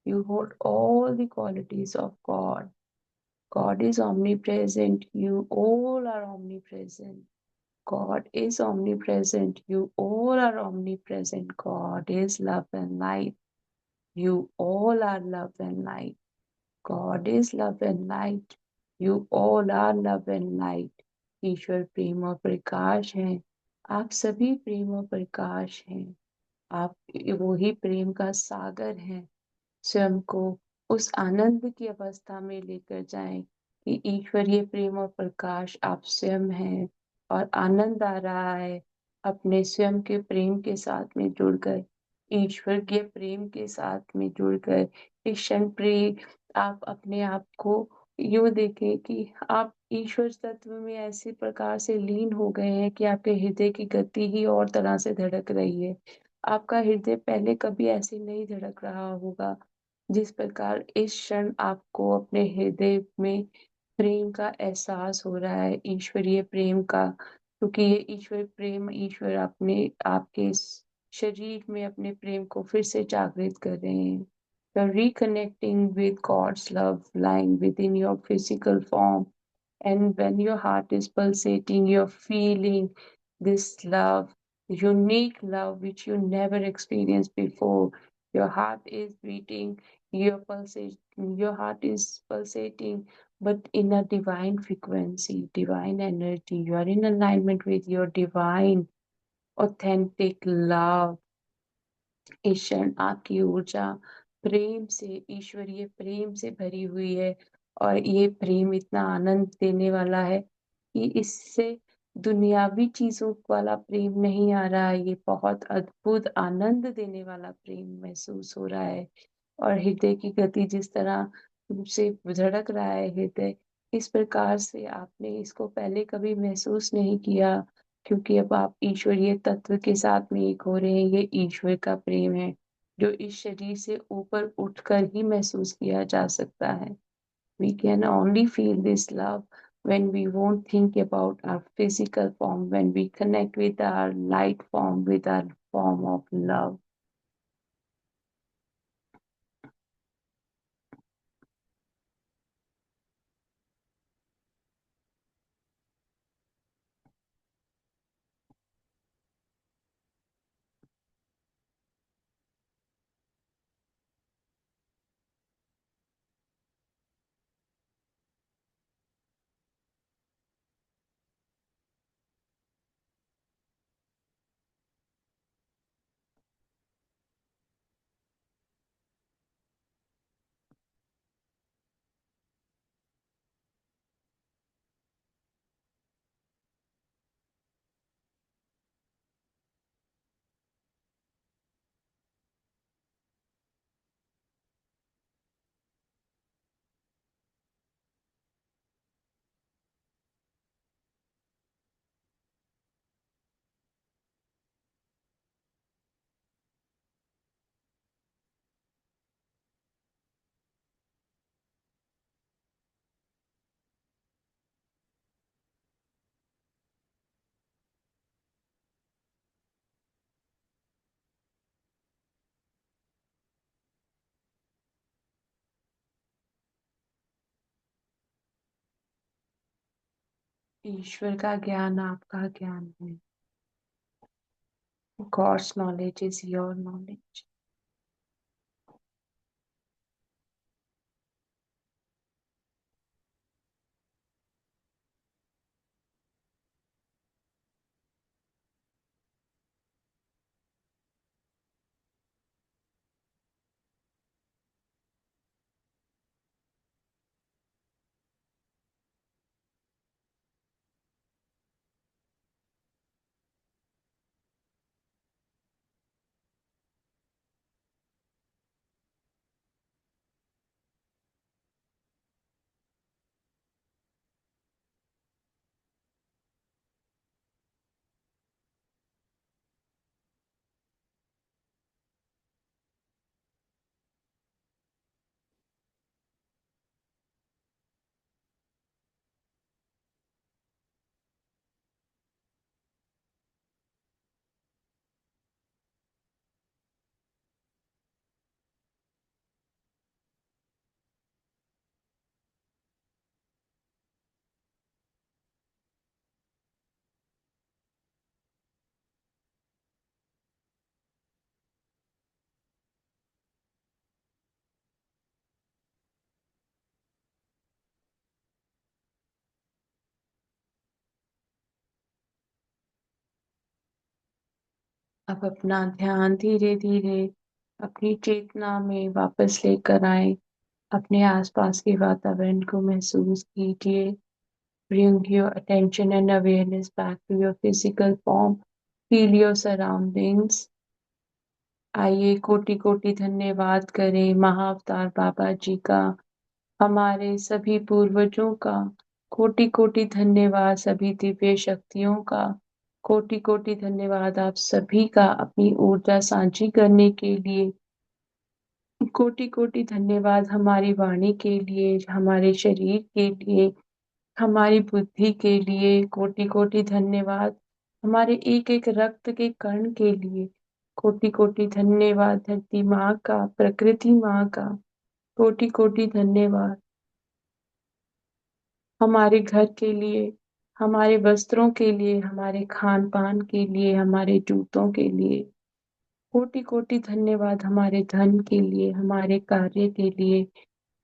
You hold all the qualities of God. God is omnipresent. You all are omnipresent. God is omnipresent. You all are omnipresent. God is love and light. You all are love and light. God is love and light. You all are love and light. ईश्वर प्रेम और प्रकाश है। आप सभी प्रेम और प्रकाश हैं। आप वही प्रेम का सागर हैं। स्वयं को उस आनंद की अवस्था में लेकर जाएं कि ईश्वरीय प्रेम और प्रकाश आप स्वयं हैं और आनंद आ रहा है अपने स्वयं के प्रेम के साथ में जुड़कर, ईश्वर के प्रेम के साथ में जुड़कर। इस क्षण प्रेम आप अपने आप को यूं देखें कि आप ईश्वर तत्व में ऐसे प्रकार से लीन हो गए हैं कि आपके हृदय की गति ही और तरह से धड़क रही है। आपका हृदय पहले कभी ऐसे नहीं धड़क रहा होगा जिस प्रकार इस क्षण आपको अपने हृदय में प्रेम का एहसास हो रहा है, ईश्वरीय प्रेम का। क्योंकि ये ईश्वर प्रेम, ईश्वर अपने आपके शरीर में अपने प्रेम को फिर से जागृत कर रहे हैं। You're reconnecting with God's love lying within your physical form. And when your heart is pulsating, you're feeling this love, unique love which you never experienced before. Your heart is beating, your heart is pulsating, but in a divine frequency, divine energy. You are in alignment with your divine, authentic love. इस क्षण आपकी ऊर्जा प्रेम से, ईश्वरीय प्रेम से भरी हुई है और ये प्रेम इतना आनंद देने वाला है कि इससे दुनियावी चीजों वाला प्रेम नहीं आ रहा है। ये बहुत अद्भुत आनंद देने वाला प्रेम महसूस हो रहा है। और हृदय की गति जिस तरह से धड़क रहा है हृदय, इस प्रकार से आपने इसको पहले कभी महसूस नहीं किया, क्योंकि अब आप ईश्वरीय तत्व के साथ में एक हो रहे हैं। ये ईश्वर का प्रेम है जो इस शरीर से ऊपर उठकर ही महसूस किया जा सकता है। We can only feel this love when we won't think about our physical form, when we connect with our light form, with our form of love. ईश्वर का ज्ञान आपका ज्ञान है. God's knowledge is your knowledge. अब अपना ध्यान धीरे धीरे अपनी चेतना में वापस लेकर आए. अपने आसपास के वातावरण को महसूस कीजिए. Bring your attention and awareness back to your physical form. Feel your surroundings. आइए कोटि कोटि धन्यवाद करें महाअवतार बाबा जी का, हमारे सभी पूर्वजों का. कोटि कोटि धन्यवाद सभी दिव्य शक्तियों का. कोटि कोटि धन्यवाद आप सभी का अपनी ऊर्जा साझी करने के लिए. कोटि कोटि धन्यवाद हमारी वाणी के लिए, हमारे शरीर के लिए, हमारी बुद्धि के लिए. कोटि कोटि धन्यवाद हमारे एक एक रक्त के कण के लिए. कोटि कोटि धन्यवाद धरती माँ का, प्रकृति माँ का. कोटि कोटि धन्यवाद हमारे घर के लिए, हमारे वस्त्रों के लिए, हमारे खान पान के लिए, हमारे जूतों के लिए. कोटि कोटि धन्यवाद हमारे धन के लिए, हमारे कार्य के लिए.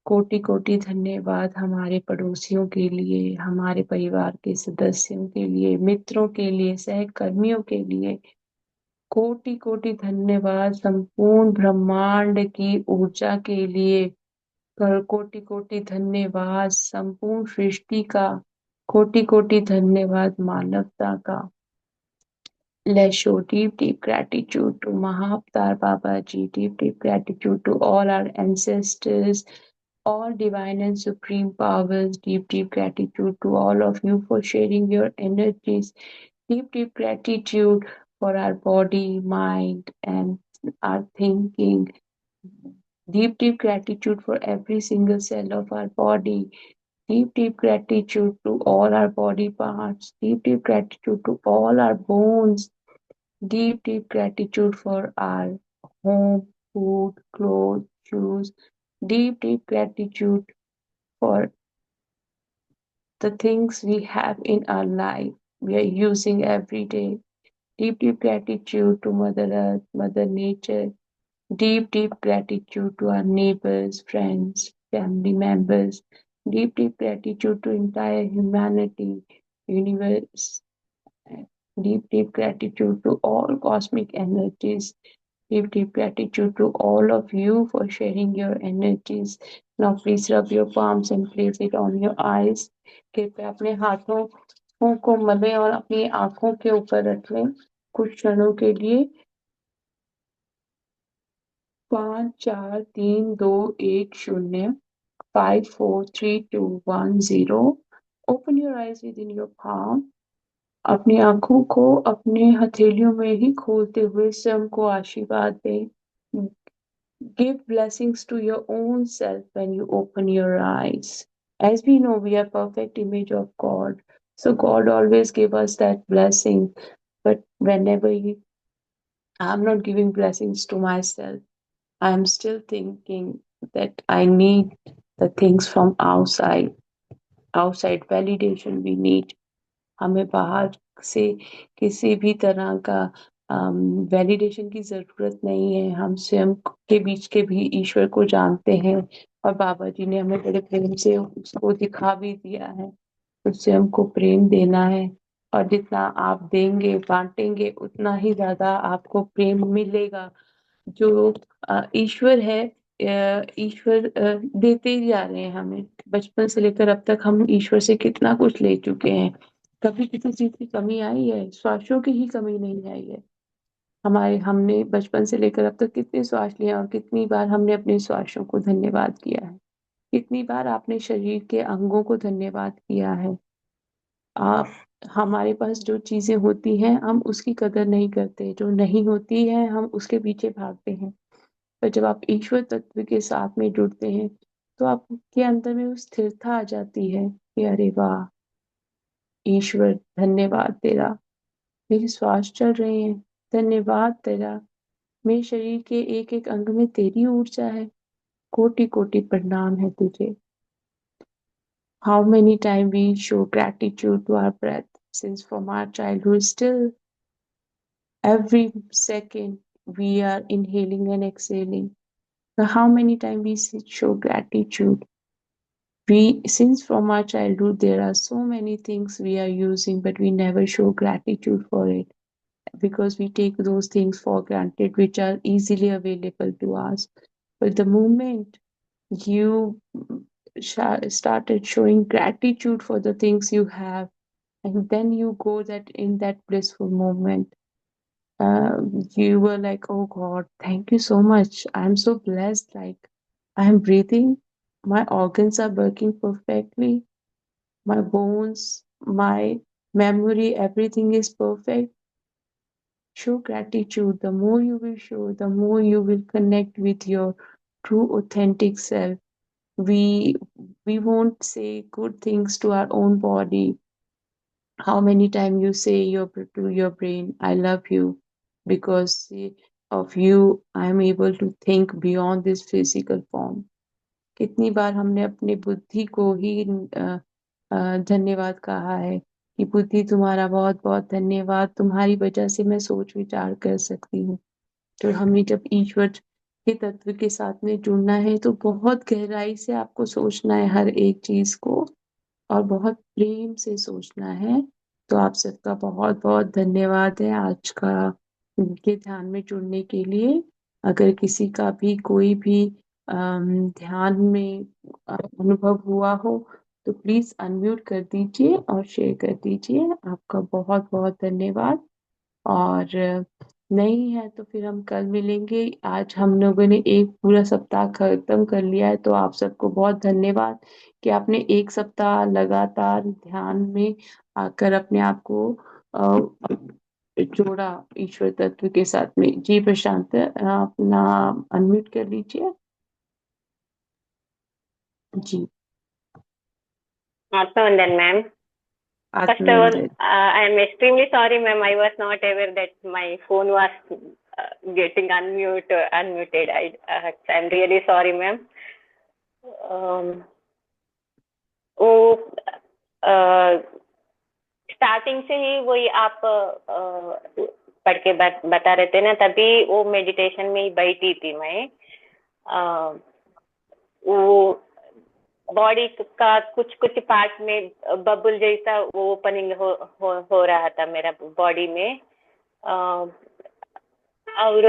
कोटि कोटि धन्यवाद हमारे पड़ोसियों के लिए, हमारे परिवार के सदस्यों के लिए, मित्रों के लिए, सहकर्मियों के लिए. कोटि कोटि धन्यवाद संपूर्ण ब्रह्मांड की ऊर्जा के लिए. कोटि कोटि धन्यवाद संपूर्ण सृष्टि का. कोटि कोटि धन्यवाद मानवता का. Let's show deep, deep gratitude to Mahavatar Babaji, deep, deep gratitude to all our ancestors, all divine and supreme powers, deep, deep gratitude to all of you for sharing your energies, deep, deep gratitude for our body, mind, and our thinking, deep, deep gratitude for every single cell of our body, deep, deep gratitude to all our body parts, deep, deep gratitude to all our bones, deep, deep gratitude for our home, food, clothes, shoes. Deep, deep gratitude for the things we have in our life we are using every day. Deep, deep gratitude to Mother Earth, Mother Nature. Deep, deep gratitude to our neighbors, friends, family members. Deep, deep gratitude to entire humanity, universe. Deep, deep gratitude to all cosmic energies. Deep, deep gratitude to all of you for sharing your energies. Now please rub your palms and place it on your eyes. कृपया अपने हाथों को मलें और अपनी आंखों के ऊपर रख लें कुछ क्षणों के लिए. 5 4 3 2 1 0. 5 4 3 2 1 0. Open your eyes within your palm. अपनी आंखों को अपने हथेलियों में ही खोलते हुए स्वयं को आशीर्वाद दें. Give blessings to your own self when you open your eyes. As we know, we are perfect image of God. So God always give us that blessing. But whenever I'm not giving blessings to myself, I'm still thinking that I need the things from outside validation we need. हमें बाहर से किसी भी तरह का validation की जरूरत नहीं है। हम स्वयं के बीच के भी ईश्वर को जानते हैं, और बाबा जी ने हमें बड़े प्रेम से उसको दिखा भी दिया है। तो स्वयं को प्रेम देना है, और जितना आप देंगे बांटेंगे उतना ही ज्यादा आपको प्रेम मिलेगा। जो ईश्वर है, ईश्वर देते ही जा रहे हैं हमें। बचपन से लेकर अब तक हम ईश्वर से कितना कुछ ले चुके हैं। कभी किसी चीज की कमी आई है? श्वासों की ही कमी नहीं आई है। हमारे हमने बचपन से लेकर अब तक कितने श्वास लिए हैं, और कितनी बार हमने अपने श्वासों को धन्यवाद किया है। कितनी बार आपने शरीर के अंगों को धन्यवाद किया है। आप हमारे पास जो चीजें होती हैं हम उसकी कदर नहीं करते, जो नहीं होती है हम उसके पीछे भागते हैं। पर जब आप ईश्वर तत्व के साथ में जुड़ते हैं, तो आपके अंदर में वो स्थिरता आ जाती है कि अरे वाह ईश्वर, धन्यवाद तेरा, मेरे श्वास चल रहे हैं, धन्यवाद तेरा, मेरे शरीर के एक एक अंग में तेरी ऊर्जा है, कोटि कोटि प्रणाम है तुझे। How many times we show gratitude to our breath, since from our childhood still every second we are inhaling and exhaling. So how many times we show gratitude? We, since from our childhood there are so many things we are using, but we never show gratitude for it, because we take those things for granted which are easily available to us. But the moment you started showing gratitude for the things you have, and then you go that in that blissful moment, uh, you were like, oh God, thank you so much, I'm so blessed, like I'm breathing, my organs are working perfectly, my bones, my memory, everything is perfect. Show gratitude. The more you will show, the more you will connect with your true authentic self. We we won't say good things to our own body. How many times you say to your brain, I love you, because of you I am able to think beyond this physical form. कितनी बार हमने अपनी बुद्धि को ही धन्यवाद कहा है कि बुद्धि तुम्हारा बहुत बहुत धन्यवाद, तुम्हारी वजह से मैं सोच विचार कर सकती हूँ। तो हमें जब ईश्वर के तत्व के साथ में जुड़ना है, तो बहुत गहराई से आपको सोचना है हर एक चीज को, और बहुत प्रेम से सोचना है। तो आप सबका बहुत बहुत धन्यवाद है आज का के ध्यान में जुड़ने के लिए। अगर किसी का भी कोई भी ध्यान में अनुभव हुआ हो, तो प्लीज अनम्यूट कर दीजिए और शेयर कर दीजिए। आपका बहुत बहुत धन्यवाद। और नहीं है तो फिर हम कल मिलेंगे। आज हम लोगों ने एक पूरा सप्ताह खत्म कर लिया है, तो आप सबको बहुत धन्यवाद कि आपने एक सप्ताह लगातार ध्यान में आकर अपने आप को जोड़ा ईश्वर तत्व के साथ में। जी प्रशांत, अपना अनम्यूट कर लीजिए। जी। Atmandan, ma'am. First of all, आत्मनिंदन। I am extremely sorry, ma'am. I was not aware that my phone was getting unmuted. I'm really sorry, ma'am. Um, वो स्टार्टिंग से ही वही आप पढ़ के बता रहे थे ना, तभी वो मेडिटेशन में ही बैठी थी मैं। वो बॉडी का कुछ कुछ पार्ट में बबल जैसा वो ओपनिंग हो रहा था मेरा बॉडी में। और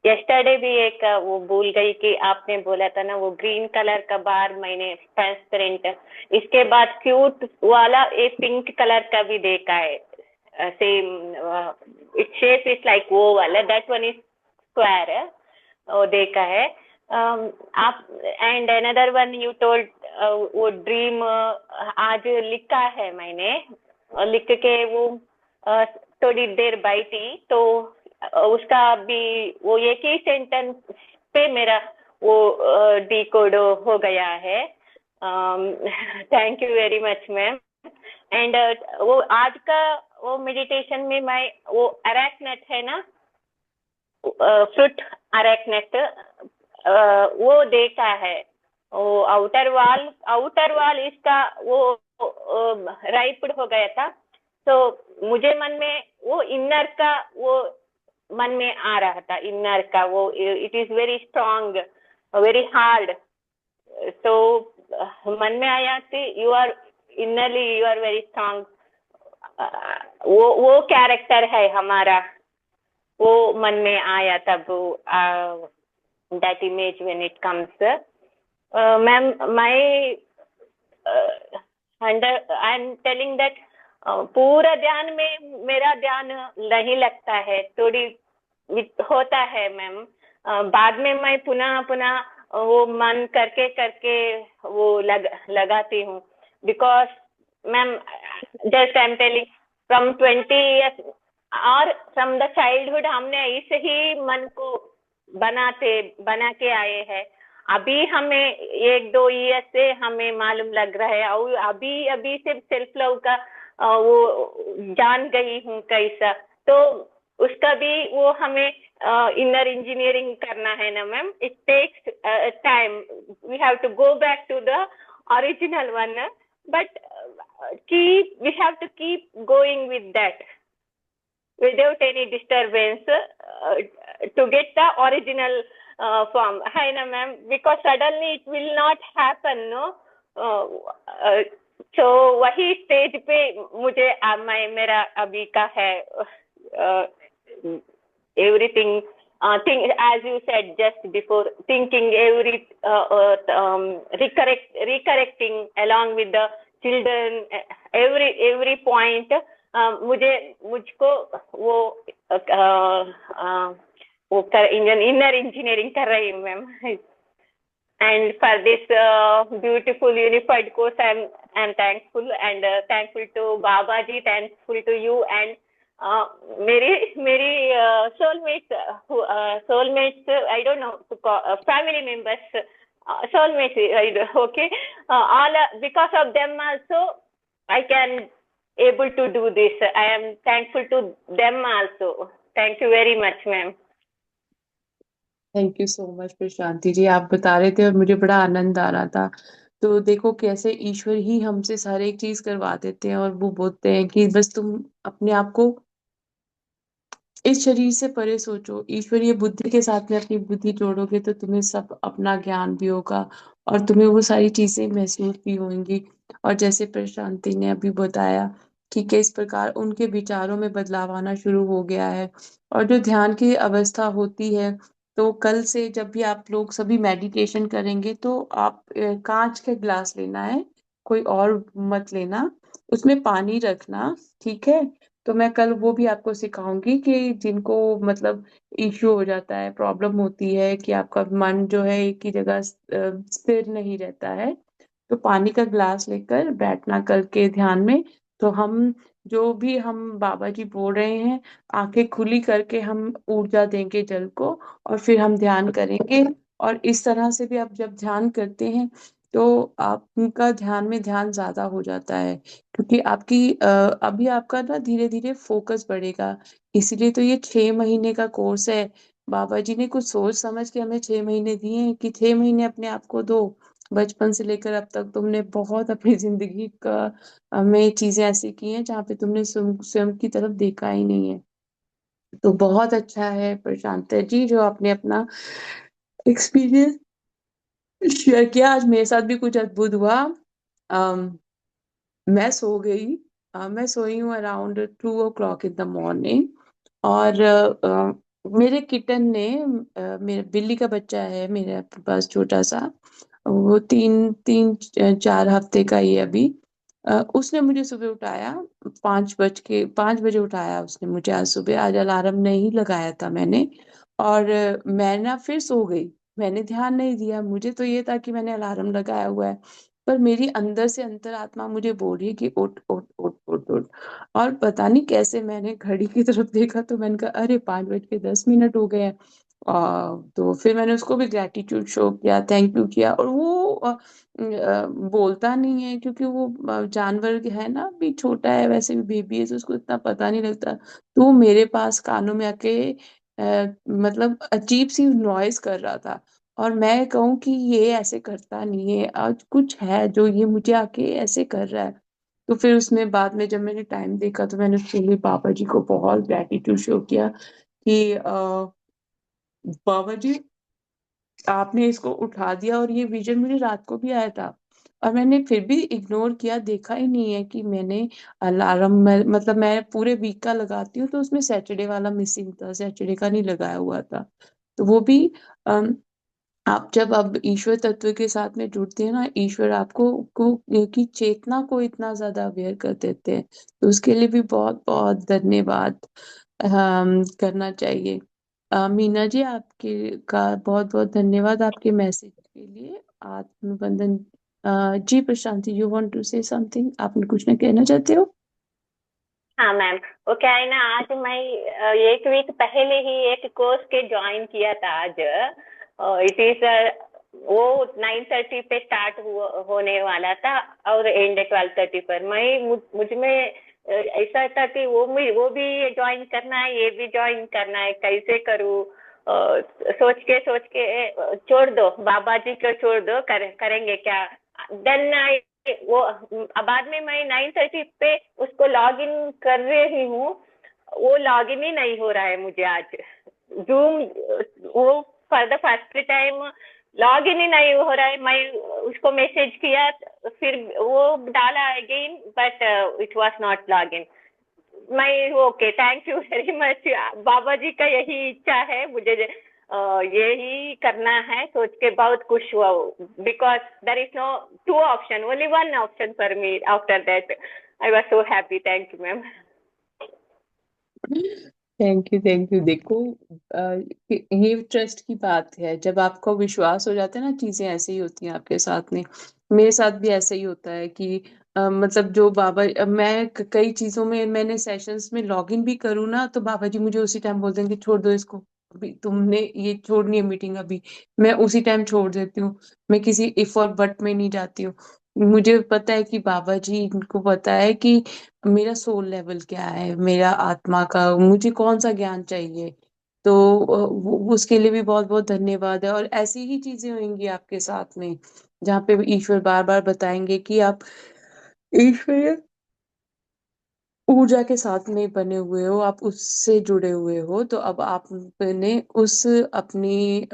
यस्टरडे भी एक वो भूल गई कि आपने बोला था ना, वो ग्रीन कलर का बार मैंने ट्रांसपेरेंट, इसके बाद क्यूट वाला एक पिंक कलर का भी देखा है। Same it shape is like वो वाला, दैट वन इज स्क्वायर है, वो देखा है। आप and another one you told, वो ड्रीम आज लिखा है मैंने, लिख के वो थोड़ी देर बैठी तो उसका भी वो एक ही सेंटेंस पे मेरा वो डिकोड हो गया है। Thank you very much ma'am. And वो आज का वो मेडिटेशन में मैं वो अरैकनट है ना, फ्रूट अरैकनट, वो देखा है। वो आउटर वाल इसका वो राइप्ड हो गया था, तो मुझे मन में वो इनर का वो मन में आ रहा था, इनर का वो, it is very strong, very hard. तो मन में आया कि you are innerly you are very strong. वो कैरेक्टर है हमारा, वो मन में आया तब, that image when it comes. Ma'am my under I am telling that पूरा ध्यान में मेरा ध्यान नहीं लगता है, थोड़ी होता है मैम। बाद में मैं पुनः पुनः वो मन करके करके वो लगाती हूँ, because ma'am just I am telling from 20 years और फ्रॉम द चाइल्डहुड हमने ऐसे ही मन को बना के आए हैं। अभी हमें 1-2 ईयर से हमें मालूम लग रहा है, और अभी अभी से सेल्फ लव का वो जान गई हूँ कैसा। तो उसका भी वो हमें इनर इंजीनियरिंग करना है ना ma'am. It takes time, we have to go back to the original one, but we have to keep going with that without any disturbance, to get the original form, है ना ma'am? Because suddenly it will not happen, no? So वही stage पे मुझे मेरा अभी का है, everything, think as you said just before, thinking every recorrecting along with the children, every point, मुझको वो वो इनर इंजीनियरिंग कर रही हूँ ma'am. And for this beautiful unified course, I'm thankful, and thankful to Babaji, thankful to you, and मेरी soulmates, soulmates, I don't know to call, family members, soulmates, okay, all because of them also I can able to do this. I am thankful to them also. Thank you very much, ma'am. Thank you so much Prashanti ji, आप बता रहे थे और मुझे बड़ा आनंद आ रहा था। तो देखो कैसे ईश्वर ही हमसे सारे एक चीज करवा देते हैं, और वो बोलते हैं कि बस तुम अपने आप को इस शरीर से परे सोचो, ईश्वरीय बुद्धि के साथ में अपनी बुद्धि जोड़ोगे तो तुम्हें सब अपना ज्ञान भी होगा, और तुम्हें वो सारी चीजें महसूस भी होंगी। और जैसे प्रशांति ने अभी बताया कि किस प्रकार उनके विचारों में बदलाव आना शुरू हो गया है, और जो ध्यान की अवस्था होती है, तो कल से जब भी आप लोग सभी मेडिटेशन करेंगे तो आप कांच के ग्लास लेना है, कोई और मत लेना, उसमें पानी रखना, ठीक है? तो मैं कल वो भी आपको सिखाऊंगी कि जिनको मतलब इश्यू हो जाता है, प्रॉब्लम होती है कि आपका मन जो है एक ही जगह स्थिर नहीं रहता है, तो पानी का ग्लास लेकर बैठना कल के ध्यान में। तो हम जो भी हम बाबा जी बोल रहे हैं, आंखें खुली करके हम ऊर्जा देंगे जल को, और फिर हम ध्यान करेंगे। और इस तरह से भी आप जब ध्यान करते हैं तो आपका ध्यान में ध्यान ज्यादा हो जाता है, क्योंकि आपकी अभी आपका ना धीरे धीरे फोकस बढ़ेगा। इसलिए तो ये 6 महीने का कोर्स है। बाबा जी ने कुछ सोच समझ के हमें 6 महीने दिए हैं कि 6 महीने अपने आप को दो। बचपन से लेकर अब तक तुमने बहुत अपनी जिंदगी का में चीजें ऐसी की हैं जहाँ पे तुमने स्वयं की तरफ देखा ही नहीं है। तो बहुत अच्छा है प्रशांत जी जो आपने अपना एक्सपीरियंस शेयर किया। आज मेरे साथ भी कुछ अद्भुत हुआ। अम, मैं सो गई। मैं सोई हूँ around 2 o'clock in the morning. और मेरे किटन ने, मेरे बिल्ली का बच्चा है मेरे पास छोटा सा, वो 3-4 हफ्ते का ही है अभी। उसने मुझे सुबह उठाया, 5 बजे उठाया उसने मुझे आज सुबह। आज अलार्म नहीं लगाया था मैंने, और मैं ना फिर सो गई। मैंने ध्यान नहीं दिया, मुझे तो ये था कि मैंने अलार्म लगाया हुआ है, पर मेरी अंदर से अंतरात्मा मुझे बोल रही है कि उठ उठ उठ उठ उठ। और पता नहीं कैसे मैंने घड़ी की तरफ देखा, तो मैंने कहा अरे 5 बज के 10 मिनट हो गए हैं। तो फिर मैंने उसको भी ग्रेटिट्यूड शो किया, थैंक यू किया। और वो बोलता नहीं है क्योंकि वो जानवर है ना, भी छोटा है, वैसे भी बेबी है, तो उसको इतना पता नहीं लगता। तो वो मेरे पास कानों में आके मतलब अजीब सी नॉइज कर रहा था। और मैं कहूँ कि ये ऐसे करता नहीं है, आज कुछ है जो ये मुझे आके ऐसे कर रहा है। तो फिर उसमें बाद में जब मैंने टाइम देखा तो मैंने उसके लिए बाबा जी को बहुत ग्रेटिट्यूड शो किया कि बाबा जी आपने इसको उठा दिया, और ये विजन मुझे रात को भी आया था और मैंने फिर भी इग्नोर किया, देखा ही नहीं है कि मैंने अलार्म मतलब मैं पूरे वीक का लगाती हूँ तो उसमें सैटरडे वाला मिसिंग था, सैटरडे का नहीं लगाया हुआ था। तो वो भी अम, आप जब अब ईश्वर तत्व के साथ में जुड़ते हैं ना, ईश्वर आपको की चेतना को इतना ज्यादा अवेयर कर देते हैं, तो उसके लिए भी बहुत बहुत धन्यवाद करना चाहिए। मीना जी आपके का बहुत बहुत धन्यवाद आपके मैसेज के लिए। आत्मबंधन जी Prashanti, you want to say something, आपने कुछ ना कहना चाहते हो? हाँ मैम, वो क्या है ना, आज मैं एक वीक पहले ही एक कोर्स के ज्वाइन किया था आज। इट इज वो 9:30 पे स्टार्ट होने वाला था और एंड 12:30 पर। मुझ में ऐसा था कि वो भी ज्वाइन करना है, ये भी ज्वाइन करना है, कैसे करूँ। सोच के छोड़ दो, बाबा जी को छोड़ दो, करेंगे क्या। देन वो बाद में मैं 9:30 पे उसको लॉग इन कर रही हूँ, वो लॉग इन ही नहीं हो रहा है मुझे आज। जूम वो for the first time log in ही नहीं हो रहा है। मैं उसको मैसेज किया, फिर वो डाला again, but it was not log in. मैं okay, thank you very much. Baba ji का यही इच्छा है, मुझे यही करना है, सोच के बहुत खुश हुआ। Because there is no two option, only one option for me after that. I was so happy, thank you ma'am. Thank you, thank you. देखो ये ट्रस्ट की बात है, जब आपको विश्वास हो जाता है ना, चीजें ऐसे ही होती हैं आपके साथ में। मेरे साथ भी ऐसे ही होता है कि मतलब जो बाबा मैं कई चीजों में मैंने सेशंस में लॉगिन भी करूँ ना, तो बाबा जी मुझे उसी टाइम बोल देंगे छोड़ दो इसको, अभी तुमने ये छोड़नी है मीटिंग अभी। मैं उसी टाइम छोड़ देती हूँ, मैं किसी इफ और बट में नहीं जाती हूँ। मुझे पता है कि बाबा जी इनको पता है कि मेरा सोल लेवल क्या है, मेरा आत्मा का मुझे कौन सा ज्ञान चाहिए। तो उसके लिए भी बहुत बहुत धन्यवाद है। और ऐसी ही चीजें होंगी आपके साथ में जहाँ पे ईश्वर बार बार बताएंगे कि आप ईश्वर ऊर्जा के साथ में बने हुए हो, आप उससे जुड़े हुए हो। तो अब आपने उस अपनी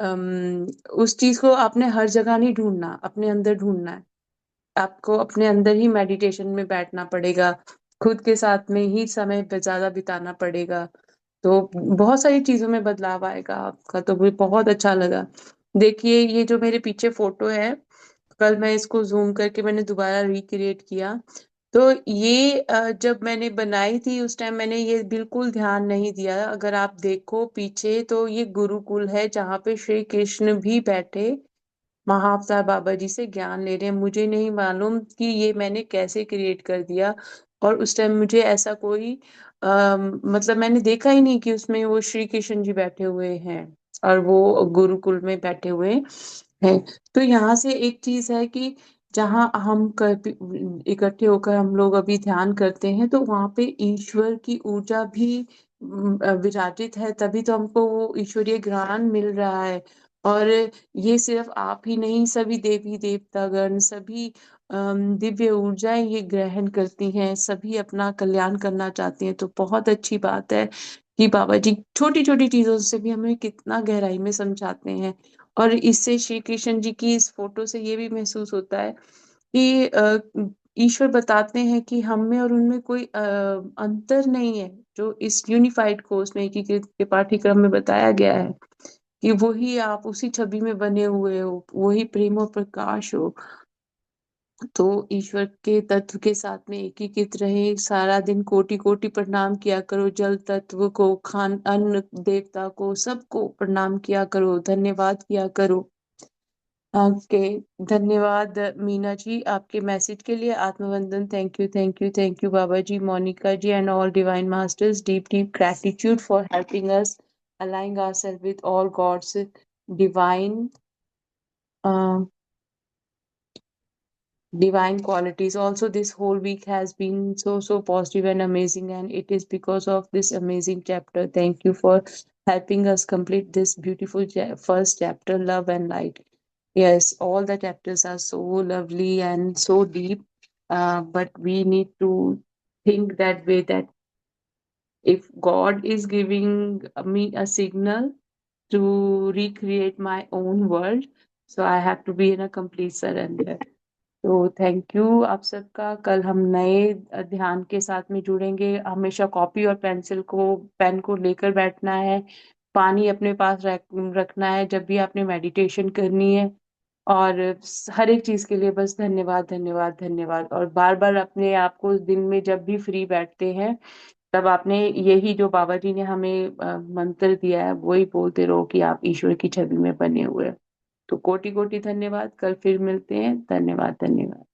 उस चीज को आपने हर जगह नहीं ढूंढना, अपने अंदर ढूंढना है। आपको अपने अंदर ही मेडिटेशन में बैठना पड़ेगा, खुद के साथ में ही समय ज्यादा बिताना पड़ेगा। तो बहुत सारी चीजों में बदलाव आएगा आपका, तो मुझे बहुत अच्छा लगा। देखिए ये जो मेरे पीछे फोटो है, कल मैं इसको जूम करके मैंने दोबारा रिक्रिएट किया। तो ये जब मैंने बनाई थी उस टाइम मैंने ये बिल्कुल ध्यान नहीं दिया। अगर आप देखो पीछे तो ये गुरुकुल है जहाँ पे श्री कृष्ण भी बैठे महाअवतार बाबा जी से ज्ञान ले रहे हैं। मुझे नहीं मालूम कि ये मैंने कैसे क्रिएट कर दिया। और उस टाइम मुझे ऐसा कोई मतलब मैंने देखा ही नहीं कि उसमें वो श्री कृष्ण जी बैठे हुए हैं और वो गुरुकुल में बैठे हुए हैं। तो यहाँ से एक चीज है कि जहाँ हम इकट्ठे होकर हम लोग अभी ध्यान करते हैं, तो वहां पे ईश्वर की ऊर्जा भी विराजित है, तभी तो हमको वो ईश्वरीय ज्ञान मिल रहा है। और ये सिर्फ आप ही नहीं, सभी देवी देवतागण, सभी दिव्य ऊर्जाएं ये ग्रहण करती हैं, सभी अपना कल्याण करना चाहती हैं। तो बहुत अच्छी बात है कि बाबा जी छोटी छोटी चीजों से भी हमें कितना गहराई में समझाते हैं। और इससे श्री कृष्ण जी की इस फोटो से ये भी महसूस होता है कि ईश्वर बताते हैं कि हम में और उनमें कोई अंतर नहीं है। जो इस यूनिफाइड कोर्स में एकीकृत के पाठ्यक्रम में बताया गया है कि वही आप उसी छवि में बने हुए हो, वही प्रेम और प्रकाश हो। तो ईश्वर के तत्व के साथ में एकीकृत रहे, सारा दिन कोटि कोटि प्रणाम किया करो, जल तत्व को, खान अन्न देवता को, सबको प्रणाम किया करो, धन्यवाद किया करो। ओके, धन्यवाद मीना जी आपके मैसेज के लिए। आत्मवंदन, thank you, thank you, thank you Baba ji, Monika ji and all divine masters, deep deep gratitude for helping us aligning ourselves with all God's divine uh, divine qualities. Also, this whole week has been so positive and amazing, and it is because of this amazing chapter. Thank you for helping us complete this beautiful first chapter, Love and Light. Yes, all the chapters are so lovely and so deep. but we need to think that way, that if God is giving me a signal to recreate my own world, so I have to be in a complete surrender. तो thank you आप सबका। कल हम नए ध्यान के साथ में जुड़ेंगे। हमेशा कॉपी और पेन को लेकर बैठना है। पानी अपने पास रखना है जब भी आपने मेडिटेशन करनी है। और हर एक चीज के लिए बस धन्यवाद धन्यवाद धन्यवाद। और बार बार अपने आप को दिन में जब भी फ्री बैठते हैं, तब आपने यही जो बाबा जी ने हमें मंत्र दिया है वही बोलते रहो कि आप ईश्वर की छवि में बने हुए हैं। तो कोटि कोटि धन्यवाद। कल फिर मिलते हैं। धन्यवाद धन्यवाद।